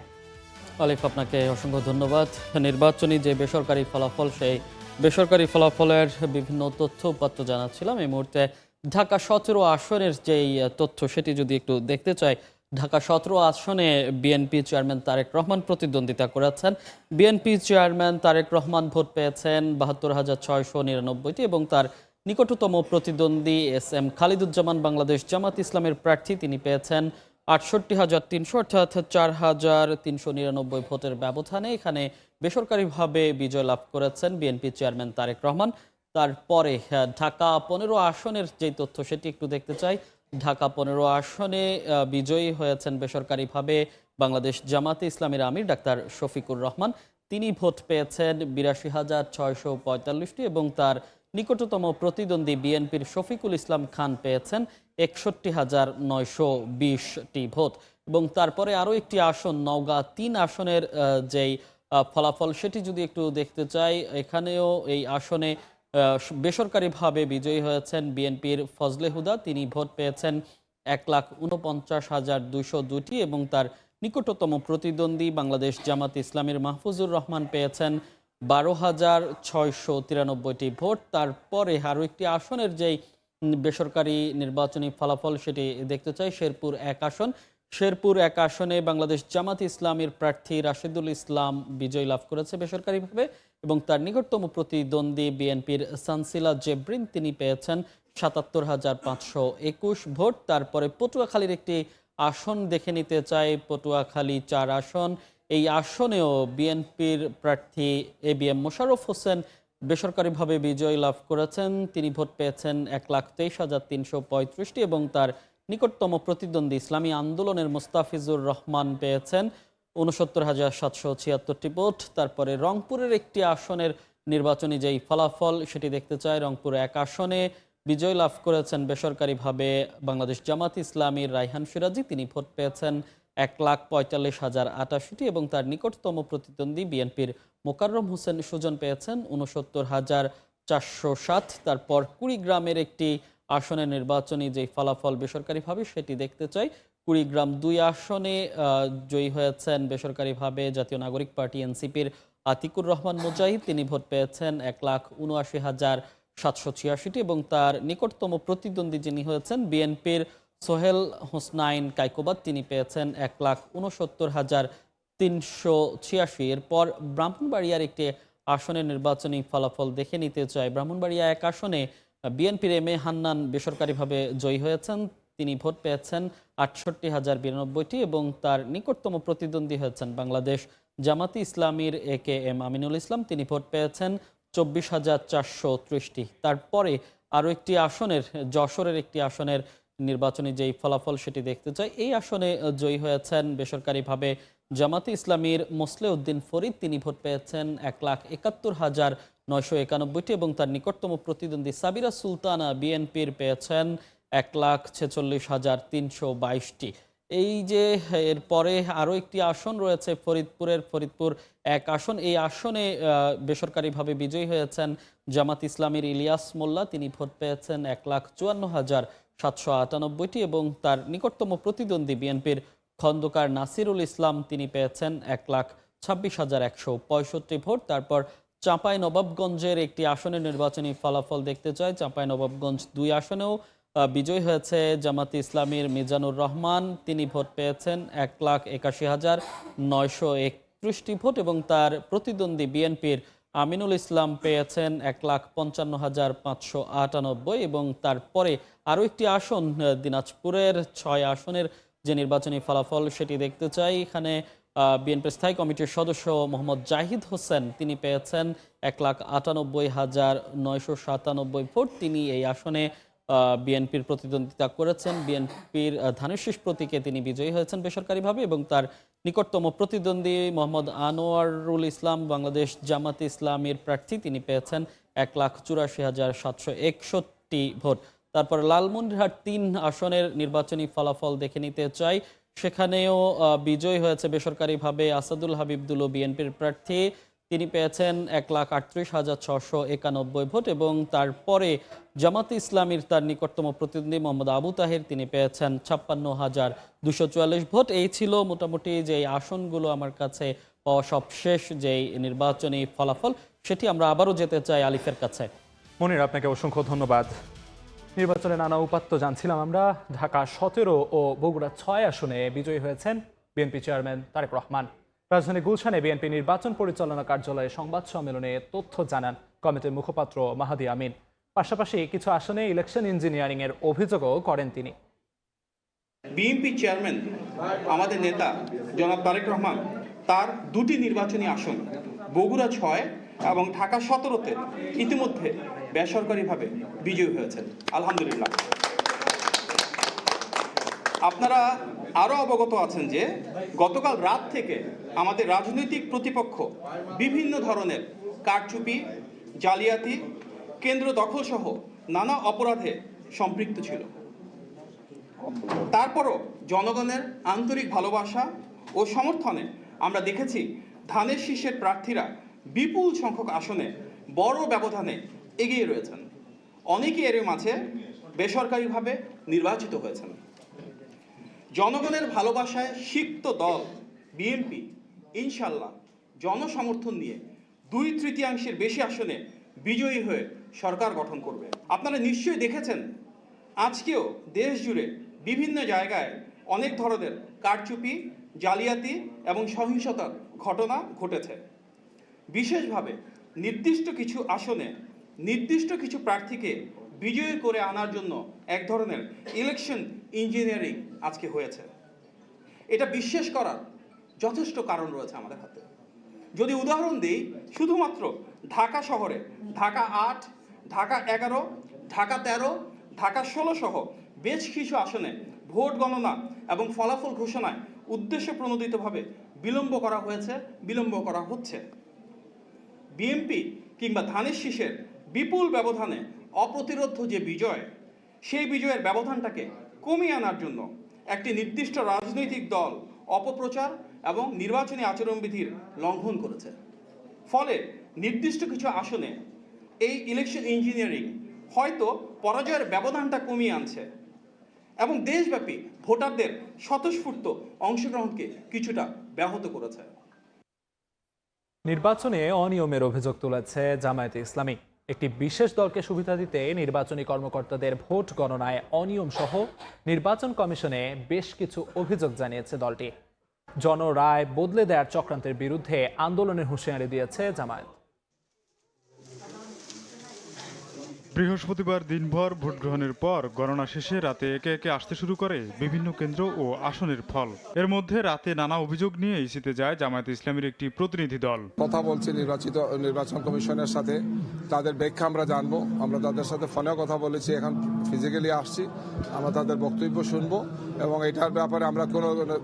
আলিফ, আপনাকে অসংখ্য ধন্যবাদ। নির্বাচনী যে বেসরকারি ফলাফল, সেই বেসরকারি ফলাফলের বিভিন্ন তথ্য উপাত্ত জানাচ্ছিলাম। এই মুহূর্তে ঢাকা 17 আসনের যেই তথ্য সেটি যদি একটু দেখতে চাই, ঢাকা 17 আসনে বিএনপি চেয়ারম্যান তারেক রহমান প্রতিদ্বন্দ্বিতা করেছেন। BNP chairman Tarique Rahman vote পেয়েছেন ৭২,৬৯৯টি এবং তার নিকটতম প্রতিদ্বন্দ্বী SM খালিদুজ্জামান বাংলাদেশ জামাত ইসলামের প্রার্থী, তিনি পেয়েছেন ৬৮,৩০০ অর্থাৎ ৪,৩৯৯ ভোটের ব্যবধানে এখানে বেসরকারিভাবে বিজয় লাভ করেছেন বিএনপি চেয়ারম্যান তারেক রহমান। তারপরে ঢাকা 15 আসনের যেই তথ্য সেটি একটু দেখতে চাই। ঢাকা 15 আসনে বিজয়ী হয়েছেন বেসরকারিভাবে বাংলাদেশ জামাতে ইসলামের আমির ডাক্তার শফিকুর রহমান। তিনি ভোট পেয়েছেন ৮২,৬৪৫টি এবং তার নিকটতম প্রতিদ্বন্দ্বী বিএনপির শফিকুল ইসলাম খান পেয়েছেন ৬১,৯২০টি ভোট। এবং তারপরে আরও একটি আসন নওগাঁ ৩ আসনের যেই ফলাফল সেটি যদি একটু দেখতে চাই, এখানেও এই আসনে বেসরকারিভাবে বিজয়ী হয়েছেন বিএনপির ফজলে হুদা। তিনি ভোট পেয়েছেন 1,49,202টি এবং তার নিকটতম প্রতিদ্বন্দ্বী বাংলাদেশ জামাত ইসলামের মাহফুজুর রহমান পেয়েছেন 12,693টি ভোট। তারপরে আরও একটি আসনের যেই বেসরকারি নির্বাচনী ফলাফল সেটি দেখতে চাই। শেরপুর 1 আসন, শেরপুর 1 আসনে বাংলাদেশ জামাত ইসলামের প্রার্থী রাশেদুল ইসলাম বিজয় লাভ করেছে বেসরকারিভাবে এবং তার নিকটতম প্রতিদ্বন্দ্বী বিএনপির সানসিলা জেব্রিন তিনি পেয়েছেন 77,521 ভোট। তারপরে পটুয়াখালীর একটি আসন দেখে নিতে চাই, পটুয়াখালী 4 আসন। এই আসনেও বিএনপির প্রার্থী ABM মোশাররফ হোসেন বেসরকারিভাবে বিজয় লাভ করেছেন। তিনি ভোট পেয়েছেন 1,23,335টি এবং তার নিকটতম প্রতিদ্বন্দ্বী ইসলামী আন্দোলনের মোস্তাফিজুর রহমান পেয়েছেন 69,776টি ভোট। তারপরে রংপুরের একটি আসনের নির্বাচনী যেই ফলাফল সেটি দেখতে চাই। রংপুর 1 আসনে বিজয় লাভ করেছেন বেসরকারিভাবে বাংলাদেশ জামাত ইসলামীর রায়হান সিরাজি, তিনি ভোট পেয়েছেন 1,45,088টি এবং তার নিকটতম প্রতিদ্বন্দ্বী বিএনপির মোকাররম হোসেন সুজন পেয়েছেন 69,407। তারপর কুড়িগ্রামের একটি আসনের নির্বাচনী যেই ফলাফল বেসরকারিভাবে সেটি দেখতে চাই। কুড়িগ্রাম 2 আসনে জয়ী হয়েছেন বেসরকারিভাবে জাতীয় নাগরিক পার্টি এনসিপির আতিকুর রহমান মুজাহিদ, তিনি ভোট পেয়েছেন 1,79,786টি এবং তার নিকটতম প্রতিদ্বন্দ্বী যিনি হয়েছেন বিএনপির সোহেল হোসনাইন কাইকোবাদ, তিনি পেয়েছেন 1,69,386। এরপর ব্রাহ্মণবাড়িয়ার একটি আসনের নির্বাচনী ফলাফল দেখে নিতে চাই। ব্রাহ্মণবাড়িয়া 1 আসনে বিএনপির MA হান্নান বেসরকারিভাবে জয়ী হয়েছেন, তিনি ভোট পেয়েছেন 68,092টি এবং তার নিকটতম প্রতিদ্বন্দ্বী হয়েছেন বাংলাদেশ জামাতি ইসলামীর AKM আমিনুল ইসলাম, তিনি ভোট পেয়েছেন 24,430টি। তারপরে আরও একটি আসনের, যশোরের একটি আসনের নির্বাচনী যেই ফলাফল সেটি দেখতে চাই। এই আসনে জয়ী হয়েছেন বেসরকারিভাবে জামাতে ইসলামীর মোসলে উদ্দিন ফরিদ, তিনি ভোট পেয়েছেন 1,71,991টি এবং তার নিকটতম প্রতিদ্বন্দ্বী সাবিরা সুলতানা বিএনপির পেয়েছেন 1,46,322টি। এই যে এরপরে আরও একটি আসন রয়েছে ফরিদপুর 1 আসন, এই আসনে বেসরকারিভাবে বিজয়ী হয়েছেন জামাত ইসলামীর ইলিয়াস মোল্লা, তিনি ভোট পেয়েছেন 1,54,798টি এবং তার নিকটতম প্রতিদ্বন্দ্বী বিএনপির খন্দকার নাসিরুল ইসলাম, তিনি পেয়েছেন 1,26,165 ভোট। তারপর চাঁপাইনবাবগঞ্জের একটি আসনের নির্বাচনী ফলাফল দেখতে চাই। চাঁপাইনবাবগঞ্জ 2 আসনেও বিজয়ী হয়েছে জামাতে ইসলামীর মিজানুর রহমান, তিনি ভোট পেয়েছেন 1,81,931টি ভোট এবং তার প্রতিদ্বন্দ্বী বিএনপির আমিনুল ইসলাম পেয়েছেন 1,55,598 এবং তারপরে আরও একটি আসন দিনাজপুরের 6 আসনের যে নির্বাচনী ফলাফল সেটি দেখতে চাই। এখানে বিএনপি স্থায়ী কমিটির সদস্য মোহাম্মদ জাহিদ হোসেন, তিনি পেয়েছেন 1,98,997 ভোট, তিনি এই আসনে বিএনপির প্রতিদ্বন্দ্বিতা করেছেন। বিএনপির ধানের শীষ প্রতীকে তিনি বিজয়ী হয়েছেন বেসরকারিভাবে এবং তার নিকটতম প্রতিদ্বন্দ্বী মোহাম্মদ আনোয়ারুল ইসলাম বাংলাদেশ জামাত ইসলামীর প্রার্থী, তিনি পেয়েছেন 1,84,761 ভোট। তারপর লালমনিরহাট 3 আসনের নির্বাচনী ফলাফল দেখে নিতে চাই। সেখানেও বিজয়ী হয়েছে বেসরকারিভাবে আসাদুল হাবিবুল্লাহ বিএনপির প্রার্থী, তিনি পেয়েছেন 1,38,691 ভোট এবং তারপরে জামাতে ইসলামীর তার নিকটতম প্রতিদ্বন্দ্বী মোহাম্মদ আবু তাহের, তিনি পেয়েছেন 56,244 ভোট। এই ছিল মোটামুটি যে আসনগুলো আমার কাছে পাওয়া সবশেষ যেই নির্বাচনী ফলাফল, সেটি আমরা আবারও যেতে চাই আলিফের কাছে। মনির, আপনাকে অসংখ্য ধন্যবাদ। নির্বাচনের নানা উপাত্ত জানছিলাম আমরা। ঢাকা 17 ও বগুড়া 6 আসনে বিজয়ী হয়েছেন বিএনপি চেয়ারম্যান তারেক রহমান। রাজধানী গুলশানে বিএনপি নির্বাচন পরিচালনা কার্যালয়ে সংবাদ সম্মেলনে তথ্য জানান কমিটির মুখপাত্র মাহাদি আমিন। পাশাপাশি কিছু আসনে ইলেকশন ইঞ্জিনিয়ারিং এর অভিযোগও করেন তিনি। বিএনপি চেয়ারম্যান আমাদের নেতা জনাব তারেক রহমান তার 2টি নির্বাচনী আসন বগুড়া 6 এবং ঢাকা 17তে ইতিমধ্যে বেসরকারিভাবে বিজয়ী হয়েছেন, আলহামদুলিল্লাহ। আপনারা আরও অবগত আছেন যে গতকাল রাত থেকে আমাদের রাজনৈতিক প্রতিপক্ষ বিভিন্ন ধরনের কারচুপি, জালিয়াতি, কেন্দ্র দখলসহ নানা অপরাধে সম্পৃক্ত ছিল। তারপরও জনগণের আন্তরিক ভালোবাসা ও সমর্থনে আমরা দেখেছি ধানের শীষের প্রার্থীরা বিপুল সংখ্যক আসনে বড় ব্যবধানে এগিয়ে রয়েছেন। অনেকে এর মাঝে বেসরকারিভাবে নির্বাচিত হয়েছেন। জনগণের ভালোবাসায় সিক্ত দল বিএনপি ইনশাল্লাহ জনসমর্থন নিয়ে 2/3 বেশি আসনে বিজয়ী হয়ে সরকার গঠন করবে। আপনারা নিশ্চয়ই দেখেছেন আজকেও দেশ জুড়ে বিভিন্ন জায়গায় অনেক ধরনের কারচুপি, জালিয়াতি এবং সহিংসতার ঘটনা ঘটেছে। বিশেষভাবে নির্দিষ্ট কিছু আসনে নির্দিষ্ট কিছু প্রার্থীকে বিজয়ী করে আনার জন্য এক ধরনের ইলেকশন ইঞ্জিনিয়ারিং আজকে হয়েছে। এটা বিশ্বাস করার যথেষ্ট কারণ রয়েছে আমাদের হাতে। যদি উদাহরণ দিই, শুধুমাত্র ঢাকা শহরে ঢাকা 8, ঢাকা 11, ঢাকা 13, ঢাকা 16 সহ বেশ কিছু আসনে ভোট গণনা এবং ফলাফল ঘোষণায় উদ্দেশ্য প্রণোদিতভাবে বিলম্ব করা হয়েছে, বিলম্ব করা হচ্ছে। বিএনপি কিংবা ধানের শীষের বিপুল ব্যবধানে অপ্রতিরোধ্য যে বিজয়, সেই বিজয়ের ব্যবধানটাকে কমিয়ে আনার জন্য একটি নির্দিষ্ট রাজনৈতিক দল অপপ্রচার এবং নির্বাচনী আচরণবিধির লঙ্ঘন করেছে। ফলে নির্দিষ্ট কিছু আসনে এই ইলেকশন ইঞ্জিনিয়ারিং হয়তো পরাজয়ের ব্যবধানটা কমিয়ে আনছে এবং দেশব্যাপী ভোটারদের স্বতঃস্ফূর্ত অংশগ্রহণকে কিছুটা ব্যাহত করেছে। নির্বাচনে অনিয়মের অভিযোগ তুলেছে জামায়াতে ইসলামী। একটি বিশেষ দলকে সুবিধা দিতে নির্বাচনী কর্মকর্তাদের ভোট গণনায় অনিয়ম সহ নির্বাচন কমিশনে বেশ কিছু অভিযোগ জানিয়েছে দলটি। জনরায় বদলে দেওয়ার চক্রান্তের বিরুদ্ধে আন্দোলনের হুঁশিয়ারি দিয়েছে জামায়াত। বৃহস্পতিবার দিনভর ভোট গ্রহণের পর গণনা শেষে রাতে একে একে আসতে শুরু করে বিভিন্ন কেন্দ্র ও আসনের ফল। এর মধ্যে রাতে নানা অভিযোগ নিয়ে ইসিতে যায় জামায়াতে ইসলামীর একটি প্রতিনিধি দল। কথা বলছি নির্বাচন কমিশনের সাথে, তাদের ব্যাখ্যা আমরা জানবো। আমরা তাদের সাথে ফোনেও কথা বলেছি, এখন ফিজিক্যালি আসছি, আমরা তাদের বক্তব্য শুনবো এবং এটার ব্যাপারে আমরা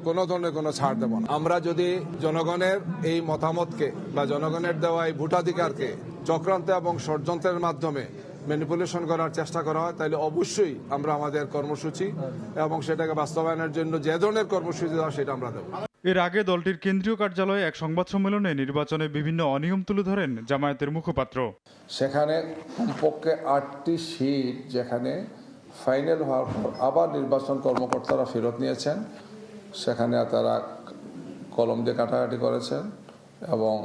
কোনো ধরনের কোনো ছাড় দেব না। আমরা যদি জনগণের এই মতামতকে বা জনগণের দেওয়া এই ভোটাধিকারকে চক্রান্ত এবং ষড়যন্ত্রের মাধ্যমে ম্যানিপুলেশন করার চেষ্টা করা হয়, তাহলে অবশ্যই আমরা আমাদের কর্মসূচি এবং সেটাকে বাস্তবায়নের জন্য যে ধরনের কর্মসূচি দেওয়া সেটা আমরা দেব। এর আগে দলটির কেন্দ্রীয় কার্যালয়ে এক সংবাদ সম্মেলনে নির্বাচনে বিভিন্ন অনিয়ম তুলে ধরেন জামায়াতের মুখপাত্র। সেখানে কমপক্ষে 8টি সিট যেখানে ফাইনাল হওয়ার পর আবার নির্বাচন কর্মকর্তারা ফেরত নিয়েছেন, সেখানে তারা কলম দিয়ে কাটাকাটি করেছেন এবং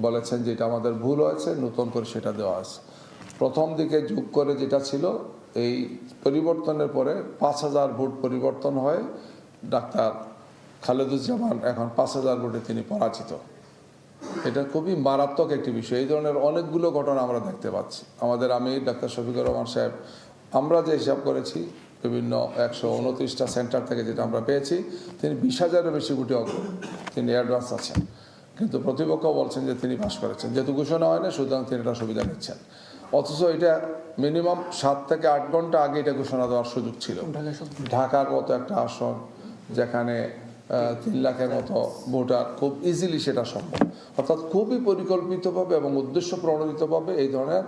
বলেছেন যে এটা আমাদের ভুল হয়েছে, নতুন করে সেটা দেওয়া আছে। প্রথম দিকে যোগ করে যেটা ছিল, এই পরিবর্তনের পরে 5000 ভোট পরিবর্তন হয়, ডাক্তার খালেদুজ্জামান এখন 5000 ভোটে তিনি পরাজিত। এটা খুবই মারাত্মক একটি বিষয়। এই ধরনের অনেকগুলো ঘটনা আমরা দেখতে পাচ্ছি। আমাদের আমির ডাক্তার শফিকুর রহমান সাহেব, আমরা যে হিসাব করেছি বিভিন্ন 129টা সেন্টার থেকে যেটা আমরা পেয়েছি, তিনি 20,000-এর বেশি ভোটে তিনি অ্যাডভান্স আছেন, কিন্তু প্রতিপক্ষ বলছেন যে তিনি পাস করেছেন, যেহেতু ঘোষণা হয় না সুতরাং তিনি এটা সুবিধা নিচ্ছেন। অথচ এটা মিনিমাম 7 থেকে 8 ঘন্টা আগে এটা ঘোষণা দেওয়ার সুযোগ ছিল। ঢাকার মতো একটা আসন যেখানে 3 লাখের মতো ভোটার, খুব ইজিলি সেটা সম্ভব। অর্থাৎ খুবই পরিকল্পিতভাবে এবং উদ্দেশ্য প্রণোদিতভাবে এই ধরনের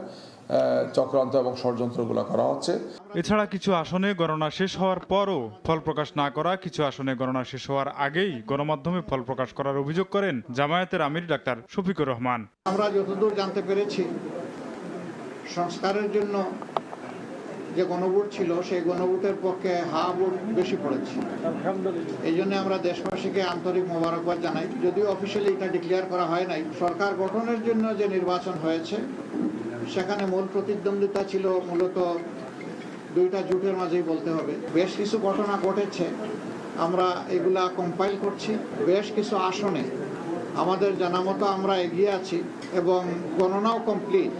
চক্রান্ত এবং ষড়যন্ত্রগুলো করা হচ্ছে। এছাড়া কিছু আসনে গণনা শেষ হওয়ার পরও ফল প্রকাশ না করা, কিছু আসনে গণনা শেষ হওয়ার আগেই গণমাধ্যমে ফল প্রকাশ করার অভিযোগ করেন জামায়াতের আমির ডাক্তার শফিকুর রহমান। আমরা যতদূর জানতে পেরেছি, সংস্কারের জন্য যে গণভোট ছিল সেই গণভোটের পক্ষে হা ভোট বেশি পড়েছে। এই জন্য আমরা দেশবাসীকে আন্তরিক মোবারকবাদ জানাই। যদিও অফিসিয়ালি এটা ডিক্লেয়ার করা হয় নাই, সরকার গঠনের জন্য যে নির্বাচন হয়েছে সেখানে মূল প্রতিদ্বন্দ্বিতা ছিল মূলত 2টা জোটের মাঝেই বলতে হবে। বেশ কিছু ঘটনা ঘটেছে, আমরা এগুলা কম্পাইল করছি। বেশ কিছু আসনে আমাদের জানা মতো আমরা এগিয়ে আছি এবং গণনাও কমপ্লিট,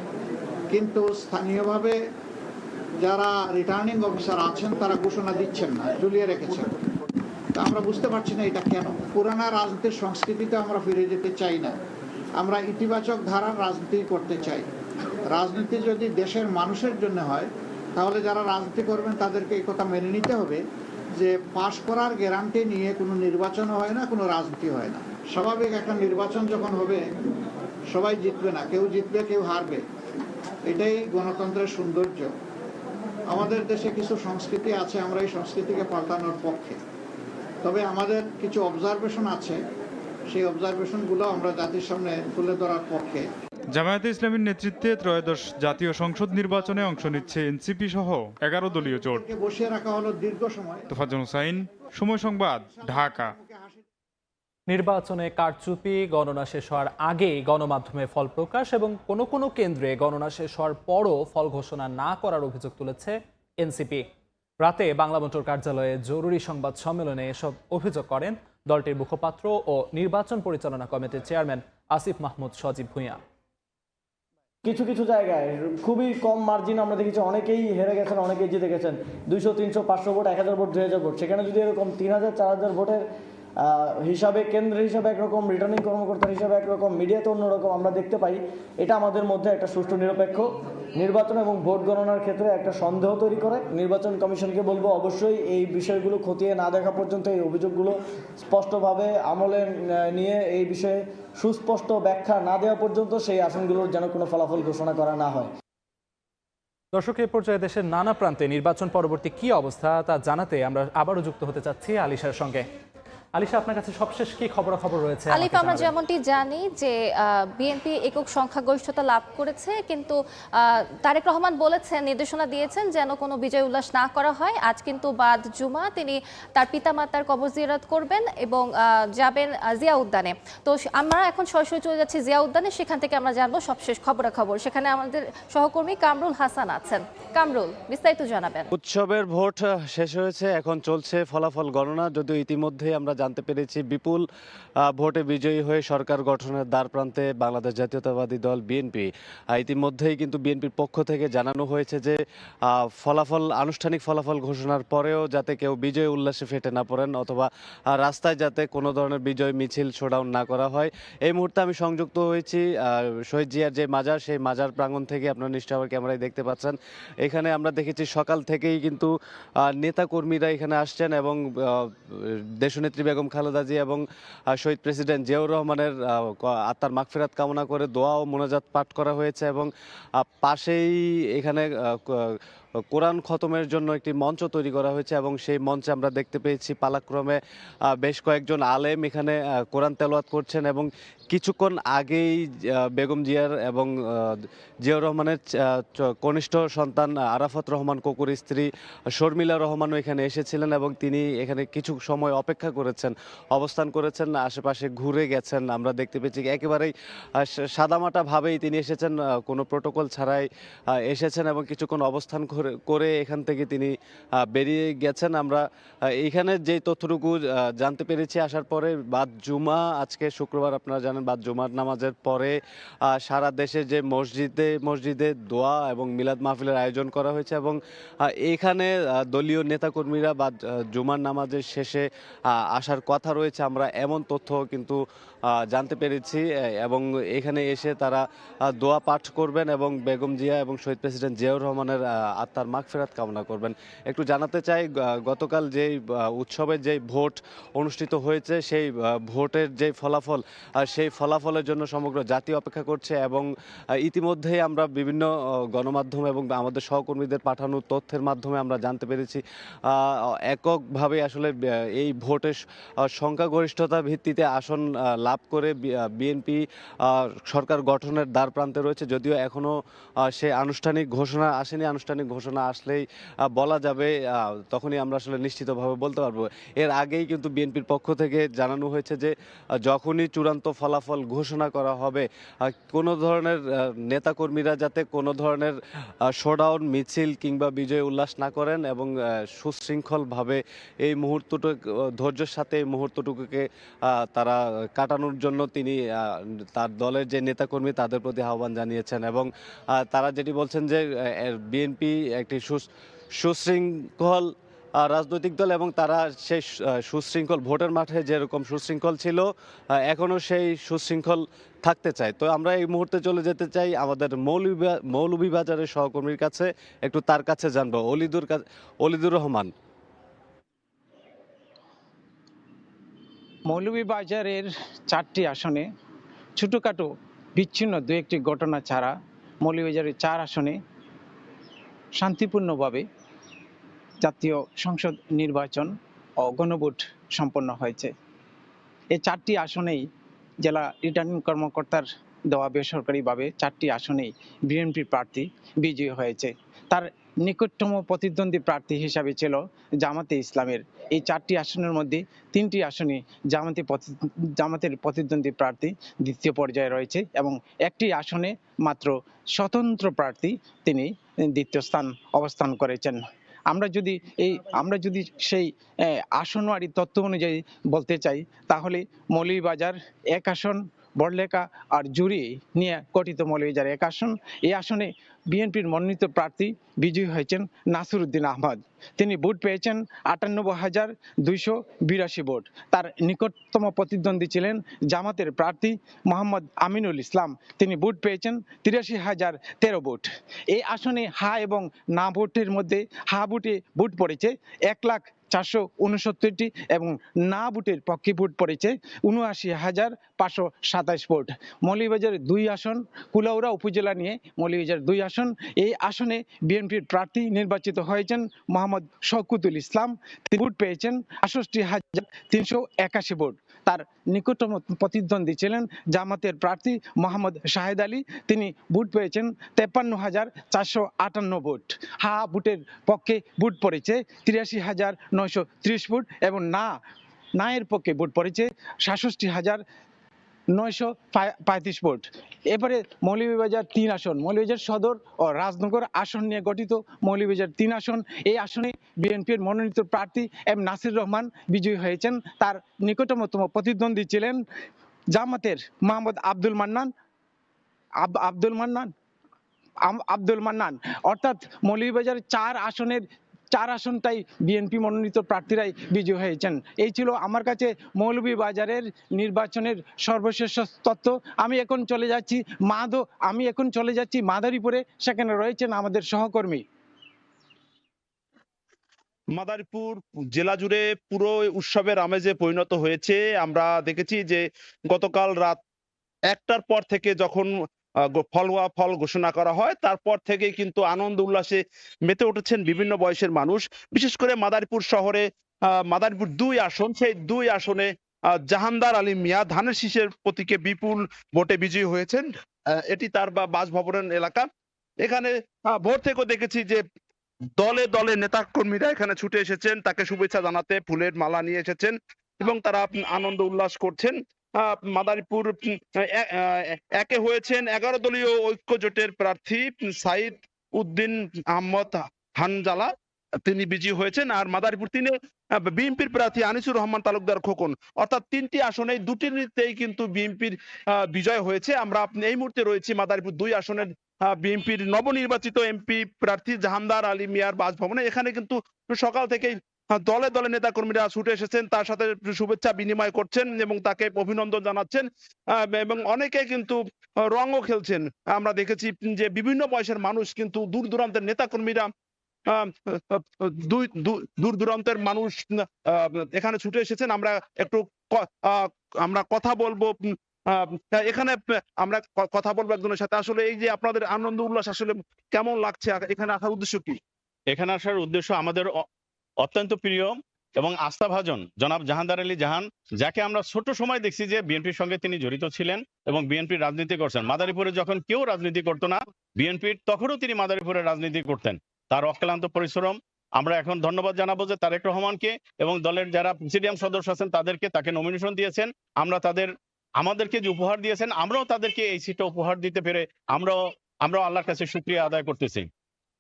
কিন্তু স্থানীয়ভাবে যারা রিটার্নিং অফিসার আছেন তারা ঘোষণা দিচ্ছেন না, ঝুলিয়ে রেখেছেন। তা আমরা বুঝতে পারছি না এটা কেন। পুরানা রাজনীতির সংস্কৃতিতে আমরা ফিরে যেতে চাই না, আমরা ইতিবাচক ধারার রাজনীতি করতে চাই। রাজনীতি যদি দেশের মানুষের জন্য হয়, তাহলে যারা রাজনীতি করবেন তাদেরকে এই কথা মেনে নিতে হবে যে পাশ করার গ্যারান্টি নিয়ে কোনো নির্বাচন হয় না, কোনো রাজনীতি হয় না। স্বাভাবিক একটা নির্বাচন যখন হবে সবাই জিতবে না, কেউ জিতবে কেউ হারবে, এটাই গণতন্ত্রের সৌন্দর্য। আমাদের দেশে কিছু সংস্কৃতি আছে, আমরা এই সংস্কৃতিকে পাল্টানোর পক্ষে। তবে আমাদের কিছু অবজারভেশন আছে, সেই অবজারভেশনগুলো আমরা জাতির সামনে তুলে ধরার পক্ষে। জামায়াতে ইসলামীর নেতৃত্বে ত্রয়োদশ জাতীয় সংসদ নির্বাচনে অংশ নিচ্ছে এনসিপি সহ 11 দলীয় জোট। বসিয়ে রাখা হলো দীর্ঘ সময়। তোফাজ্জল হোসাইন, সময় সংবাদ, ঢাকা। নির্বাচনে কারচুপি, গণনা শেষ হওয়ার আগেই গণমাধ্যমে ফল প্রকাশ এবং কোনো কোনো কেন্দ্রে গণনা শেষ হওয়ার পরও ফল ঘোষণা না করার অভিযোগ তুলেছে এনসিপি। রাতে বাংলা মোটর কার্যালয়ে জরুরি সংবাদ সম্মেলনে এসব অভিযোগ করেন দলটির মুখপাত্র ও নির্বাচন পরিচালনা কমিটির চেয়ারম্যান আসিফ মাহমুদ সজীব ভূঁইয়া। কিছু কিছু জায়গায় খুবই কম মার্জিন আমরা দেখেছি, অনেকেই হেরে গেছেন, অনেকেই জিতে গেছেন। 200, 300, 500 ভোট, 1000 ভোট, 2000 ভোট, সেখানে যদি এরকম 3000, 4000 ভোটের হিসাবে কেন্দ্রের হিসাবে একরকম, রিটার্নিং কর্মকর্তার হিসাবে একরকম, মিডিয়াতে অন্যরকম আমরা দেখতে পাই, এটা আমাদের মধ্যে একটা সুষ্ঠু নিরপেক্ষ নির্বাচন এবং ভোট গণনার ক্ষেত্রে একটা সন্দেহ তৈরি করে। নির্বাচন কমিশনকে বলবো অবশ্যই এই বিষয়গুলো খতিয়ে না দেখা পর্যন্ত, এই অভিযোগগুলো স্পষ্টভাবে আমলে নিয়ে এই বিষয়ে সুস্পষ্ট ব্যাখ্যা না দেওয়া পর্যন্ত সেই আসনগুলোর যেন কোনো ফলাফল ঘোষণা করা না হয়। দর্শক, এই পর্যায়ে দেশের নানা প্রান্তে নির্বাচন পরবর্তী কি অবস্থা তা জানাতে আমরা আবারও যুক্ত হতে চাচ্ছি আলিশার সঙ্গে। আলিশা, আপনার কাছে সবশেষ কি খবরাখবর রয়েছে? আলিফ, আমরা যেমনটি জানি যে বিএনপি একক সংখ্যাগরিষ্ঠতা লাভ করেছে, কিন্তু তারেক রহমান বলেছেন, নির্দেশনা দিয়েছেন যেন কোনো বিজয় উল্লাস না করা হয়। আজ কিন্তু বাদ জুমা, তিনি তার পিতামাতার কবর জিয়ারত করবেন এবং যাবেন জিয়া উদ্যানে। তো আমরা এখন সরাসরি চলে যাচ্ছি জিয়া উদ্যানে, সেখান থেকে আমরা জানবো সবশেষ খবরাখবর। সেখানে আমাদের সহকর্মী কামরুল হাসান আছেন। কামরুল, বিস্তারিত জানাবেন। উৎসবের ভোট শেষ হয়েছে, এখন চলছে ফলাফল গণনা। যদিও ইতিমধ্যেই আমরা জানতে পেরেছি বিপুল ভোটে বিজয়ী হয়ে সরকার গঠনের দ্বার প্রান্তে বাংলাদেশ জাতীয়তাবাদী দল বিএনপি। ইতিমধ্যেই কিন্তু বিএনপির পক্ষ থেকে জানানো হয়েছে যে আনুষ্ঠানিক ফলাফল ঘোষণার পরেও যাতে কেউ বিজয় উল্লাসে ফেটে না পড়েন, অথবা রাস্তায় যাতে কোনো ধরনের বিজয় মিছিল শোডাউন না করা হয়। এই মুহূর্তে আমি সংযুক্ত হয়েছি শহীদ জিয়ার যে মাজার, সেই মাজার প্রাঙ্গণ থেকে। আপনারা নিশ্চয়ই আমার ক্যামেরায় দেখতে পাচ্ছেন, এখানে আমরা দেখেছি সকাল থেকেই কিন্তু নেতাকর্মীরা এখানে আসছেন এবং দেশনেত্রী বেগম খালেদা জিয়া এবং শহীদ প্রেসিডেন্ট জিয়াউর রহমানের আত্মার মাগফিরাত কামনা করে দোয়া ও মোনাজাত পাঠ করা হয়েছে এবং পাশেই এখানে কোরআন খতমের জন্য একটি মঞ্চ তৈরি করা হয়েছে এবং সেই মঞ্চে আমরা দেখতে পেয়েছি পালাক্রমে বেশ কয়েকজন আলেম এখানে কোরআন তেলাওয়াত করছেন এবং কিছুক্ষণ আগেই বেগম জিয়ার এবং জিয়াউর রহমানের কনিষ্ঠ সন্তান আরাফাত রহমান কোকুর স্ত্রী শর্মিলা রহমানও এখানে এসেছিলেন এবং তিনি এখানে কিছু সময় অপেক্ষা করেছেন, অবস্থান করেছেন, আশেপাশে ঘুরে গেছেন। আমরা দেখতে পেয়েছি একেবারেই সাদামাটাভাবেই তিনি এসেছেন, কোনো প্রোটোকল ছাড়াই এসেছেন এবং কিছুক্ষণ অবস্থান করে এখান থেকে তিনি বেরিয়ে গেছেন। আমরা এখানে যে তথ্যটুকু জানতে পেরেছি আসার পরে, বাদ জুমা, আজকে শুক্রবার, আপনারা জানেন বাদ জুমার নামাজের পরে সারা দেশে যে মসজিদে দোয়া এবং মিলাদ মাহফিলের আয়োজন করা হয়েছে এবং এখানে দলীয় নেতাকর্মীরা বাদ জুমার নামাজের শেষে আসার কথা রয়েছে, আমরা এমন তথ্য কিন্তু জানতে পেরেছি। এবং এখানে এসে তারা দোয়া পাঠ করবেন এবং বেগম জিয়া এবং শহীদ প্রেসিডেন্ট জিয়াউর রহমানের আত্মার মাগফিরাত কামনা করবেন। একটু জানাতে চাই, গতকাল যেই উৎসবের যেই ভোট অনুষ্ঠিত হয়েছে, সেই ভোটের যে ফলাফল, সেই ফলাফলের জন্য সমগ্র জাতি অপেক্ষা করছে এবং ইতিমধ্যেই আমরা বিভিন্ন গণমাধ্যম এবং আমাদের সহকর্মীদের পাঠানো তথ্যের মাধ্যমে আমরা জানতে পেরেছি এককভাবে আসলে এই ভোটের সংখ্যাগরিষ্ঠতা ভিত্তিতে আসন লাভ করে বিএনপি সরকার গঠনের দ্বার প্রান্তে রয়েছে। যদিও এখনও সে আনুষ্ঠানিক ঘোষণা আসেনি, আনুষ্ঠানিক ঘোষণা আসলেই বলা যাবে, তখনই আমরা আসলে নিশ্চিতভাবে বলতে পারবো। এর আগেই কিন্তু বিএনপির পক্ষ থেকে জানানো হয়েছে যে যখনই চূড়ান্ত ফলাফল ঘোষণা করা হবে, কোনো ধরনের নেতাকর্মীরা যাতে কোনো ধরনের শোডাউন মিছিল কিংবা বিজয় উল্লাস না করেন এবং সুশৃঙ্খলভাবে এই মুহূর্তটুকু ধৈর্যের সাথে এই মুহূর্তটুকুকে তারা কাটানোর জন্য তিনি তার দলের যে নেতাকর্মী তাদের প্রতি আহ্বান জানিয়েছেন এবং তারা যেটি বলছেন যে বিএনপি একটি সুশৃঙ্খল রাজনৈতিক দল এবং তারা সেই সুশৃঙ্খল ভোটের মাঠে যেরকম সুশৃঙ্খল ছিল এখনও সেই সুশৃঙ্খল থাকতে চায়। তো আমরা এই মুহূর্তে চলে যেতে চাই আমাদের মৌলভীবাজারের সহকর্মীর কাছে, একটু তার কাছে জানবো। অলিদুর রহমান। মৌলভীবাজারের 4টি আসনে ছোটোখাটো বিচ্ছিন্ন দু একটি ঘটনা ছাড়া মৌলভীবাজারের 4 আসনে শান্তিপূর্ণভাবে জাতীয় সংসদ নির্বাচন ও গণভোট সম্পন্ন হয়েছে। এই 4টি আসনেই জেলা রিটার্নিং কর্মকর্তার দেওয়া বেসরকারিভাবে 4টি আসনেই বিএনপির প্রার্থী বিজয়ী হয়েছে। তার নিকটতম প্রতিদ্বন্দ্বী প্রার্থী হিসাবে ছিল জামাতে ইসলামের। এই 4টি আসনের মধ্যে 3টি আসনে জামাতের প্রতিদ্বন্দ্বী প্রার্থী দ্বিতীয় পর্যায়ে রয়েছে এবং একটি আসনে মাত্র স্বতন্ত্র প্রার্থী তিনি দ্বিতীয় স্থান অবস্থান করেছেন। আমরা যদি সেই আসনওয়ারি তথ্য অনুযায়ী বলতে চাই, তাহলে মৌলভীবাজার 1 আসন, বড়লেখা আর জুড়ি নিয়ে গঠিত মৌলভীবাজার 1 আসন। এই আসনে বিএনপির মনোনীত প্রার্থী বিজয়ী হয়েছেন নাসিরউদ্দিন আহমদ। তিনি ভোট পেয়েছেন 98,282 ভোট। তার নিকটতম প্রতিদ্বন্দ্বী ছিলেন জামাতের প্রার্থী মোহাম্মদ আমিনুল ইসলাম। তিনি ভোট পেয়েছেন 83,013 ভোট। এই আসনে হা এবং না ভোটের মধ্যে হা ভোটে ভোট পড়েছে 1,469টি এবং না ভোটের পক্ষে ভোট পড়েছে 79,527 ভোট। মৌলভীবাজারের 2 আসন, কুলাউড়া উপজেলা নিয়ে মৌলভীবাজার 2 আসন। এই আসনে বিএনপির প্রার্থী নির্বাচিত হয়েছেন মোহাম্মদ শওকতুল ইসলাম। তিনি ভোট পেয়েছেন 68,381 ভোট। তার নিকটতম প্রতিদ্বন্দ্বী ছিলেন জামাতের প্রার্থী মোহাম্মদ শাহেদ আলী। তিনি ভোট পেয়েছেন 53,458 ভোট। হা ভোটের পক্ষে ভোট পড়েছে 83,930 ভোট এবং না এর পক্ষে ভোট পড়েছে 66,935 ভোট। এবারে মৌলভীবাজার 3 আসন, মৌলভীবাজার সদর ও রাজনগর আসন নিয়ে গঠিত মৌলভীবাজার 3 আসন। এই আসনে বিএনপির মনোনীত প্রার্থী এম নাসির রহমান বিজয়ী হয়েছেন। তার নিকটতম প্রতিদ্বন্দ্বী ছিলেন জামাতের মোহাম্মদ আব্দুল মান্নান। অর্থাৎ মৌলভীবাজার 4 আসনটাই বিএনপি মনোনীত প্রার্থীরাই বিজয়ী হয়েছেন। এই ছিল আমার কাছে মৌলভীবাজারের নির্বাচনের সর্বশেষ তথ্য। আমি এখন চলে যাচ্ছি মাদারীপুরে, সেখানে রয়েছেন আমাদের সহকর্মী। মাদারীপুর জেলা জুড়ে পুরো উৎসবের আমেজে পরিণত হয়েছে। আমরা দেখেছি যে গতকাল রাত 1টার পর থেকে যখন ফল ঘোষণা করা হয়, তারপর থেকে কিন্তু আনন্দ উল্লাসে মেতে উঠেছেন বিভিন্ন বয়সের মানুষ। বিশেষ করে মাদারীপুর শহরে মাদারীপুর 2 আসন, সেই 2 আসনে জাহানদার আলী মিয়া ধানের শীষের প্রতীকে বিপুল ভোটে বিজয়ী হয়েছেন। এটি তার বাসভবনের এলাকা। এখানে ভোর থেকেও দেখেছি যে দলে দলে নেতা কর্মীরা এখানে ছুটে এসেছেন, তাকে শুভেচ্ছা জানাতে ফুলের মালা নিয়ে এসেছেন এবং তারা আনন্দ উল্লাস করছেন। মাদারীপুর 1-এ হয়েছেন 11 দলীয় ঐক্য জোটের প্রার্থী সাইদ উদ্দিন আহমদ হানজালা, তিনি বিজয়ী হয়েছেন। আর মাদারীপুর 3-এ বিএনপির প্রার্থী আনিসুর রহমান তালুকদার খোকন। অর্থাৎ 3টি আসনে 2টিতেই কিন্তু বিএনপির বিজয় হয়েছে। আমরা এই মুহূর্তে রয়েছি মাদারীপুর 2 আসনের বিএনপির নবনির্বাচিত এমপি প্রার্থী জাহানদার আলী মিয়ার বাসভবনে। এখানে কিন্তু সকাল থেকেই দলে দলে নেতা কর্মীরা ছুটে এসেছেন, তার সাথে শুভেচ্ছা বিনিময় করছেন এবং তাকে অভিনন্দন জানাচ্ছেন এবং অনেকে কিন্তু রঙও খেলছেন। আমরা দেখেছি যে বিভিন্ন বয়সের মানুষ কিন্তু দূর দূরান্তের নেতা কর্মীরা দূর দূরান্তের মানুষ এখানে ছুটে এসেছেন। আমরা কথা বলবো এখানে, আমরা কথা বলবো একজনের সাথে। আসলে এই যে আপনাদের আনন্দ উল্লাস আসলে কেমন লাগছে, এখানে আসার উদ্দেশ্য কি? এখানে আসার উদ্দেশ্য আমাদের অত্যন্ত প্রিয় এবং আস্থাভাজন জনাব জাহানদার আলী জাহান, যাকে আমরা ছোট সময় দেখছি যে বিএনপির সঙ্গে তিনি জড়িত ছিলেন এবং বিএনপির রাজনীতি করছেন। মাদারীপুরে যখন কেউ রাজনীতি করতো না বিএনপির, তখনও তিনি মাদারীপুরে রাজনীতি করতেন। তার অক্লান্ত পরিশ্রম। আমরা এখন ধন্যবাদ জানাবো যে তারেক রহমানকে এবং দলের যারা প্রেসিডিয়াম সদস্য আছেন তাদেরকে, তাকে নমিনেশন দিয়েছেন। আমাদেরকে যে উপহার দিয়েছেন, আমরাও তাদেরকে এই সিটটা উপহার দিতে পেরে আমরাও আল্লাহর কাছে শুকরিয়া আদায় করতেছি।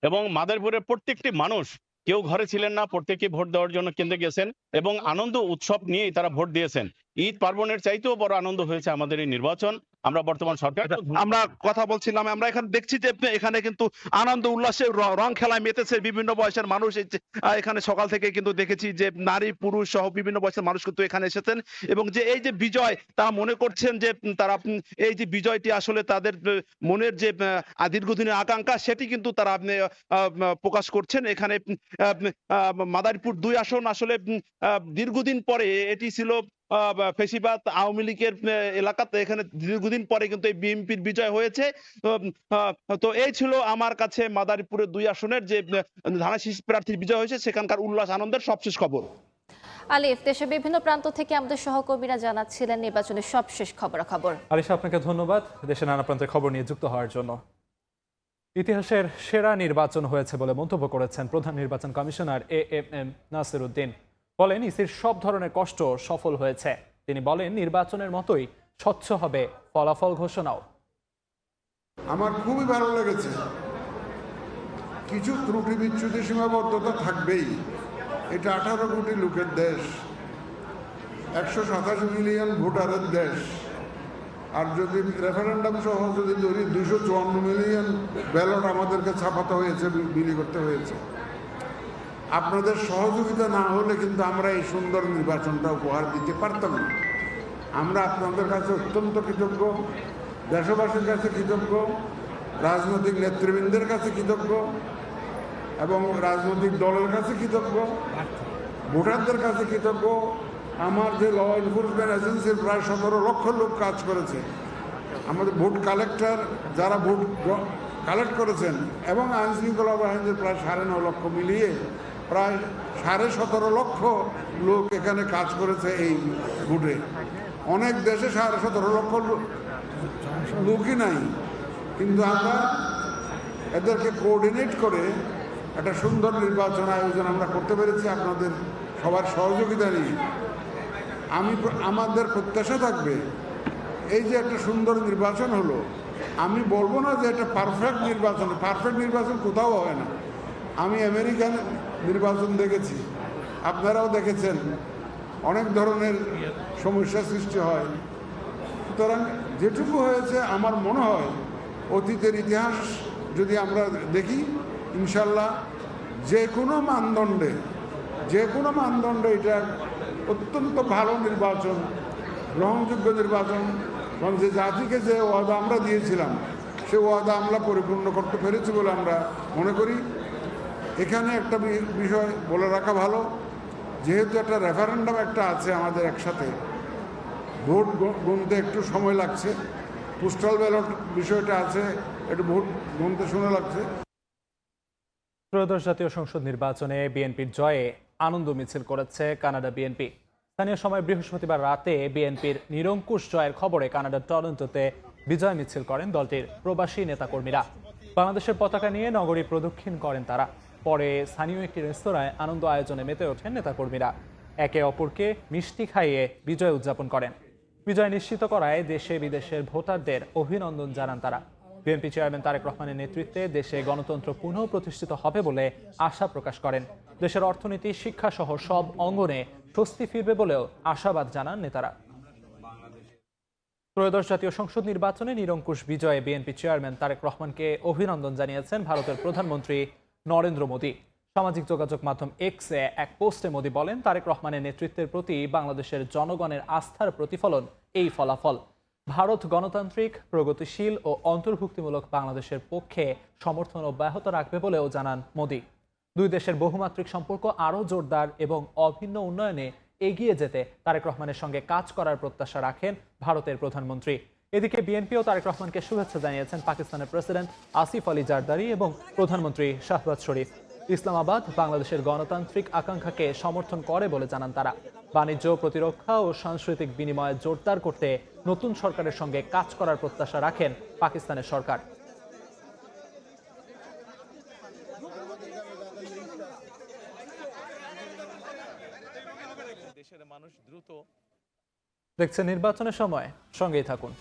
এবং মাদারীপুরের প্রত্যেকটি মানুষ, কেউ ঘরে ছিলেন না, প্রত্যেকে ভোট দেওয়ার জন্য কেন্দ্রে গেছেন এবং আনন্দ উৎসব নিয়েই তারা ভোট দিয়েছেন। ঈদ পার্বণের চাইতেও বড় আনন্দ হয়েছে আমাদের এই নির্বাচন। আমরা বর্তমান সরকার আমরা কথা বলছিলাম, আমরা এখানে দেখছি যে এখানে কিন্তু আনন্দ উল্লাসে রং খেলায় মেতেছে বিভিন্ন বয়সের মানুষ। এখানে সকাল থেকে কিন্তু দেখেছি যে নারী পুরুষ সহ বিভিন্ন বয়সের মানুষ কিন্তু এখানে এসেছেন এবং যে এই যে বিজয়, তারা মনে করছেন যে তারা এই যে বিজয়টি আসলে তাদের মনের যে দীর্ঘদিনের আকাঙ্ক্ষা সেটি কিন্তু তারা প্রকাশ করছেন। এখানে মাদারীপুর 2 আসন আসলে দীর্ঘদিন পরে, এটি ছিল ফেসিবাদ আওয়ামী লীগের এলাকাতে, এখানে দীর্ঘদিন পরে কিন্তু এই বিএনপির বিজয় হয়েছে। তো এই ছিল আমার কাছে মাদারীপুরের 2 আসনের যে ধানের শীষ প্রার্থীর বিজয় হয়েছে সেখানকার উল্লাস আনন্দের সবশেষ খবর। আলিফ, দেশের বিভিন্ন প্রান্ত থেকে আমাদের সহকর্মীরা জানাচ্ছিলেন নির্বাচনের সবশেষ খবরাখবর। আলিশা, আপনাকে ধন্যবাদ দেশের নানা প্রান্তের খবর নিয়ে যুক্ত হওয়ার জন্য। ইতিহাসের সেরা নির্বাচন হয়েছে বলে মন্তব্য করেছেন প্রধান নির্বাচন কমিশনার AMM নাসির উদ্দিন। বলেন, ইসির সব ধরনের কষ্ট সফল হয়েছে। তিনি বলেন, নির্বাচনের মতোই স্বচ্ছ হবে ফলাফল ঘোষণাও। আমার খুবই ভালো লেগেছে। কিছু ত্রুটি বিচ্যুতি সীমাবদ্ধতা থাকবেই। এটা 18 কোটি লোকের দেশ, 127 মিলিয়ন ভোটারের দেশ। আর যদি রেফারেন্ডাম সহ যদি ধরি 254 মিলিয়ন ব্যালট আমাদেরকে ছাপাতে হয়েছে, বিলি করতে হয়েছে। আপনাদের সহযোগিতা না হলে কিন্তু আমরা এই সুন্দর নির্বাচনটা উপহার দিতে পারতাম না। আমরা আপনাদের কাছে অত্যন্ত কৃতজ্ঞ, দেশবাসীর কাছে কৃতজ্ঞ, রাজনৈতিক নেতৃবৃন্দের কাছে কৃতজ্ঞ এবং রাজনৈতিক দলের কাছে কৃতজ্ঞ, ভোটারদের কাছে কৃতজ্ঞ। আমার যে ল এনফোর্সমেন্ট এজেন্সির প্রায় 17 লক্ষ লোক কাজ করেছে, আমাদের ভোট কালেক্টর যারা ভোট কালেক্ট করেছেন এবং আইনশৃঙ্খলা বাহিনীর প্রায় 9.5 লক্ষ মিলিয়ে প্রায় 17.5 লক্ষ লোক এখানে কাজ করেছে এই ভোটে। অনেক দেশে 17.5 লক্ষ লোকই নাই, কিন্তু আমরা এদেরকে কোঅর্ডিনেট করে একটা সুন্দর নির্বাচন আয়োজন আমরা করতে পেরেছি আপনাদের সবার সহযোগিতা নিয়ে। আমাদের প্রত্যাশা থাকবে এই যে একটা সুন্দর নির্বাচন হলো, আমি বলবো না যে এটা পারফেক্ট নির্বাচন কোথাও হয় না। আমি আমেরিকান নির্বাচন দেখেছি, আপনারাও দেখেছেন, অনেক ধরনের সমস্যা সৃষ্টি হয়। সুতরাং যেটুকু হয়েছে আমার মনে হয় অতীতের ইতিহাস যদি আমরা দেখি, ইনশাল্লাহ যে কোনো মানদণ্ডে এটা অত্যন্ত ভালো নির্বাচন, গ্রহণযোগ্য নির্বাচন। এবং যে জাতিকে যে ওয়াদা আমরা দিয়েছিলাম সে ওয়াদা আমরা পরিপূর্ণ করতে পেরেছি বলে আমরা মনে করি। এখানে একটা বিষয় বলে রাখা ভালো, যেহেতু একটা রেফারেন্ডাম একটা আছে আমাদের একসাথে, ভোট গুনতে একটু সময় লাগছে, পোস্টাল ব্যালট বিষয়টা আছে, একটু ভোট গুনতে সময় লাগছে। ত্রয়োদশ জাতীয় সংসদ নির্বাচনে বিএনপির জয়ে আনন্দ মিছিল করেছে কানাডা বিএনপি। স্থানীয় সময় বৃহস্পতিবার রাতে বিএনপির নিরঙ্কুশ জয়ের খবরে কানাডার টরন্টোতে বিজয় মিছিল করেন দলটির প্রবাসী নেতাকর্মীরা। বাংলাদেশের পতাকা নিয়ে নগরী প্রদক্ষিণ করেন তারা। পরে স্থানীয় একটি রেস্তোরাঁয় আনন্দ আয়োজনে মেতে ওঠেন নেতাকর্মীরা। একে অপরকে মিষ্টি খাইয়ে বিজয় উদযাপন করেন। বিজয় নিশ্চিত করায় দেশে বিদেশের ভোটারদের অভিনন্দন জানান তারা। বিএনপি চেয়ারম্যান তারেক রহমানের নেতৃত্বে দেশে গণতন্ত্র পুনঃ প্রতিষ্ঠিত হবে বলে আশা প্রকাশ করেন। দেশের অর্থনীতি, শিক্ষা সহ সব অঙ্গনে স্বস্তি ফিরবে বলেও আশাবাদ জানান নেতারা। ত্রয়োদশ জাতীয় সংসদ নির্বাচনে নিরঙ্কুশ বিজয়ে বিএনপি চেয়ারম্যান তারেক রহমানকে অভিনন্দন জানিয়েছেন ভারতের প্রধানমন্ত্রী নরেন্দ্র মোদী। সামাজিক যোগাযোগ মাধ্যম এক্সে এক পোস্টে মোদী বলেন, তারেক রহমানের নেতৃত্বের প্রতি বাংলাদেশের জনগণের আস্থার প্রতিফলন এই ফলাফল। ভারত গণতান্ত্রিক, প্রগতিশীল ও অন্তর্ভুক্তিমূলক বাংলাদেশের পক্ষে সমর্থন অব্যাহত রাখবে বলেও জানান মোদী। দুই দেশের বহুমাত্রিক সম্পর্ক আরও জোরদার এবং অভিন্ন উন্নয়নে এগিয়ে যেতে তারেক রহমানের সঙ্গে কাজ করার প্রত্যাশা রাখেন ভারতের প্রধানমন্ত্রী। এদিকে বিএনপিও তারেক রহমানকে শুভেচ্ছা জানিয়েছেন পাকিস্তানের প্রেসিডেন্ট আসিফ আলী জারদারি এবং প্রধানমন্ত্রী শাহবাজ শরীফ। ইসলামাবাদ বাংলাদেশের গণতান্ত্রিক আকাঙ্ক্ষাকে সমর্থন করে বলে জানান তারা। বাণিজ্য, প্রতিরক্ষা ও সাংস্কৃতিক বিনিময় জোরদার করতে নতুন সরকারের সঙ্গে কাজ করার প্রত্যাশা রাখেন পাকিস্তানের সরকার। দেশের মানুষ দ্রুত দেখছে নির্বাচনের সময়, সঙ্গেই থাকুন।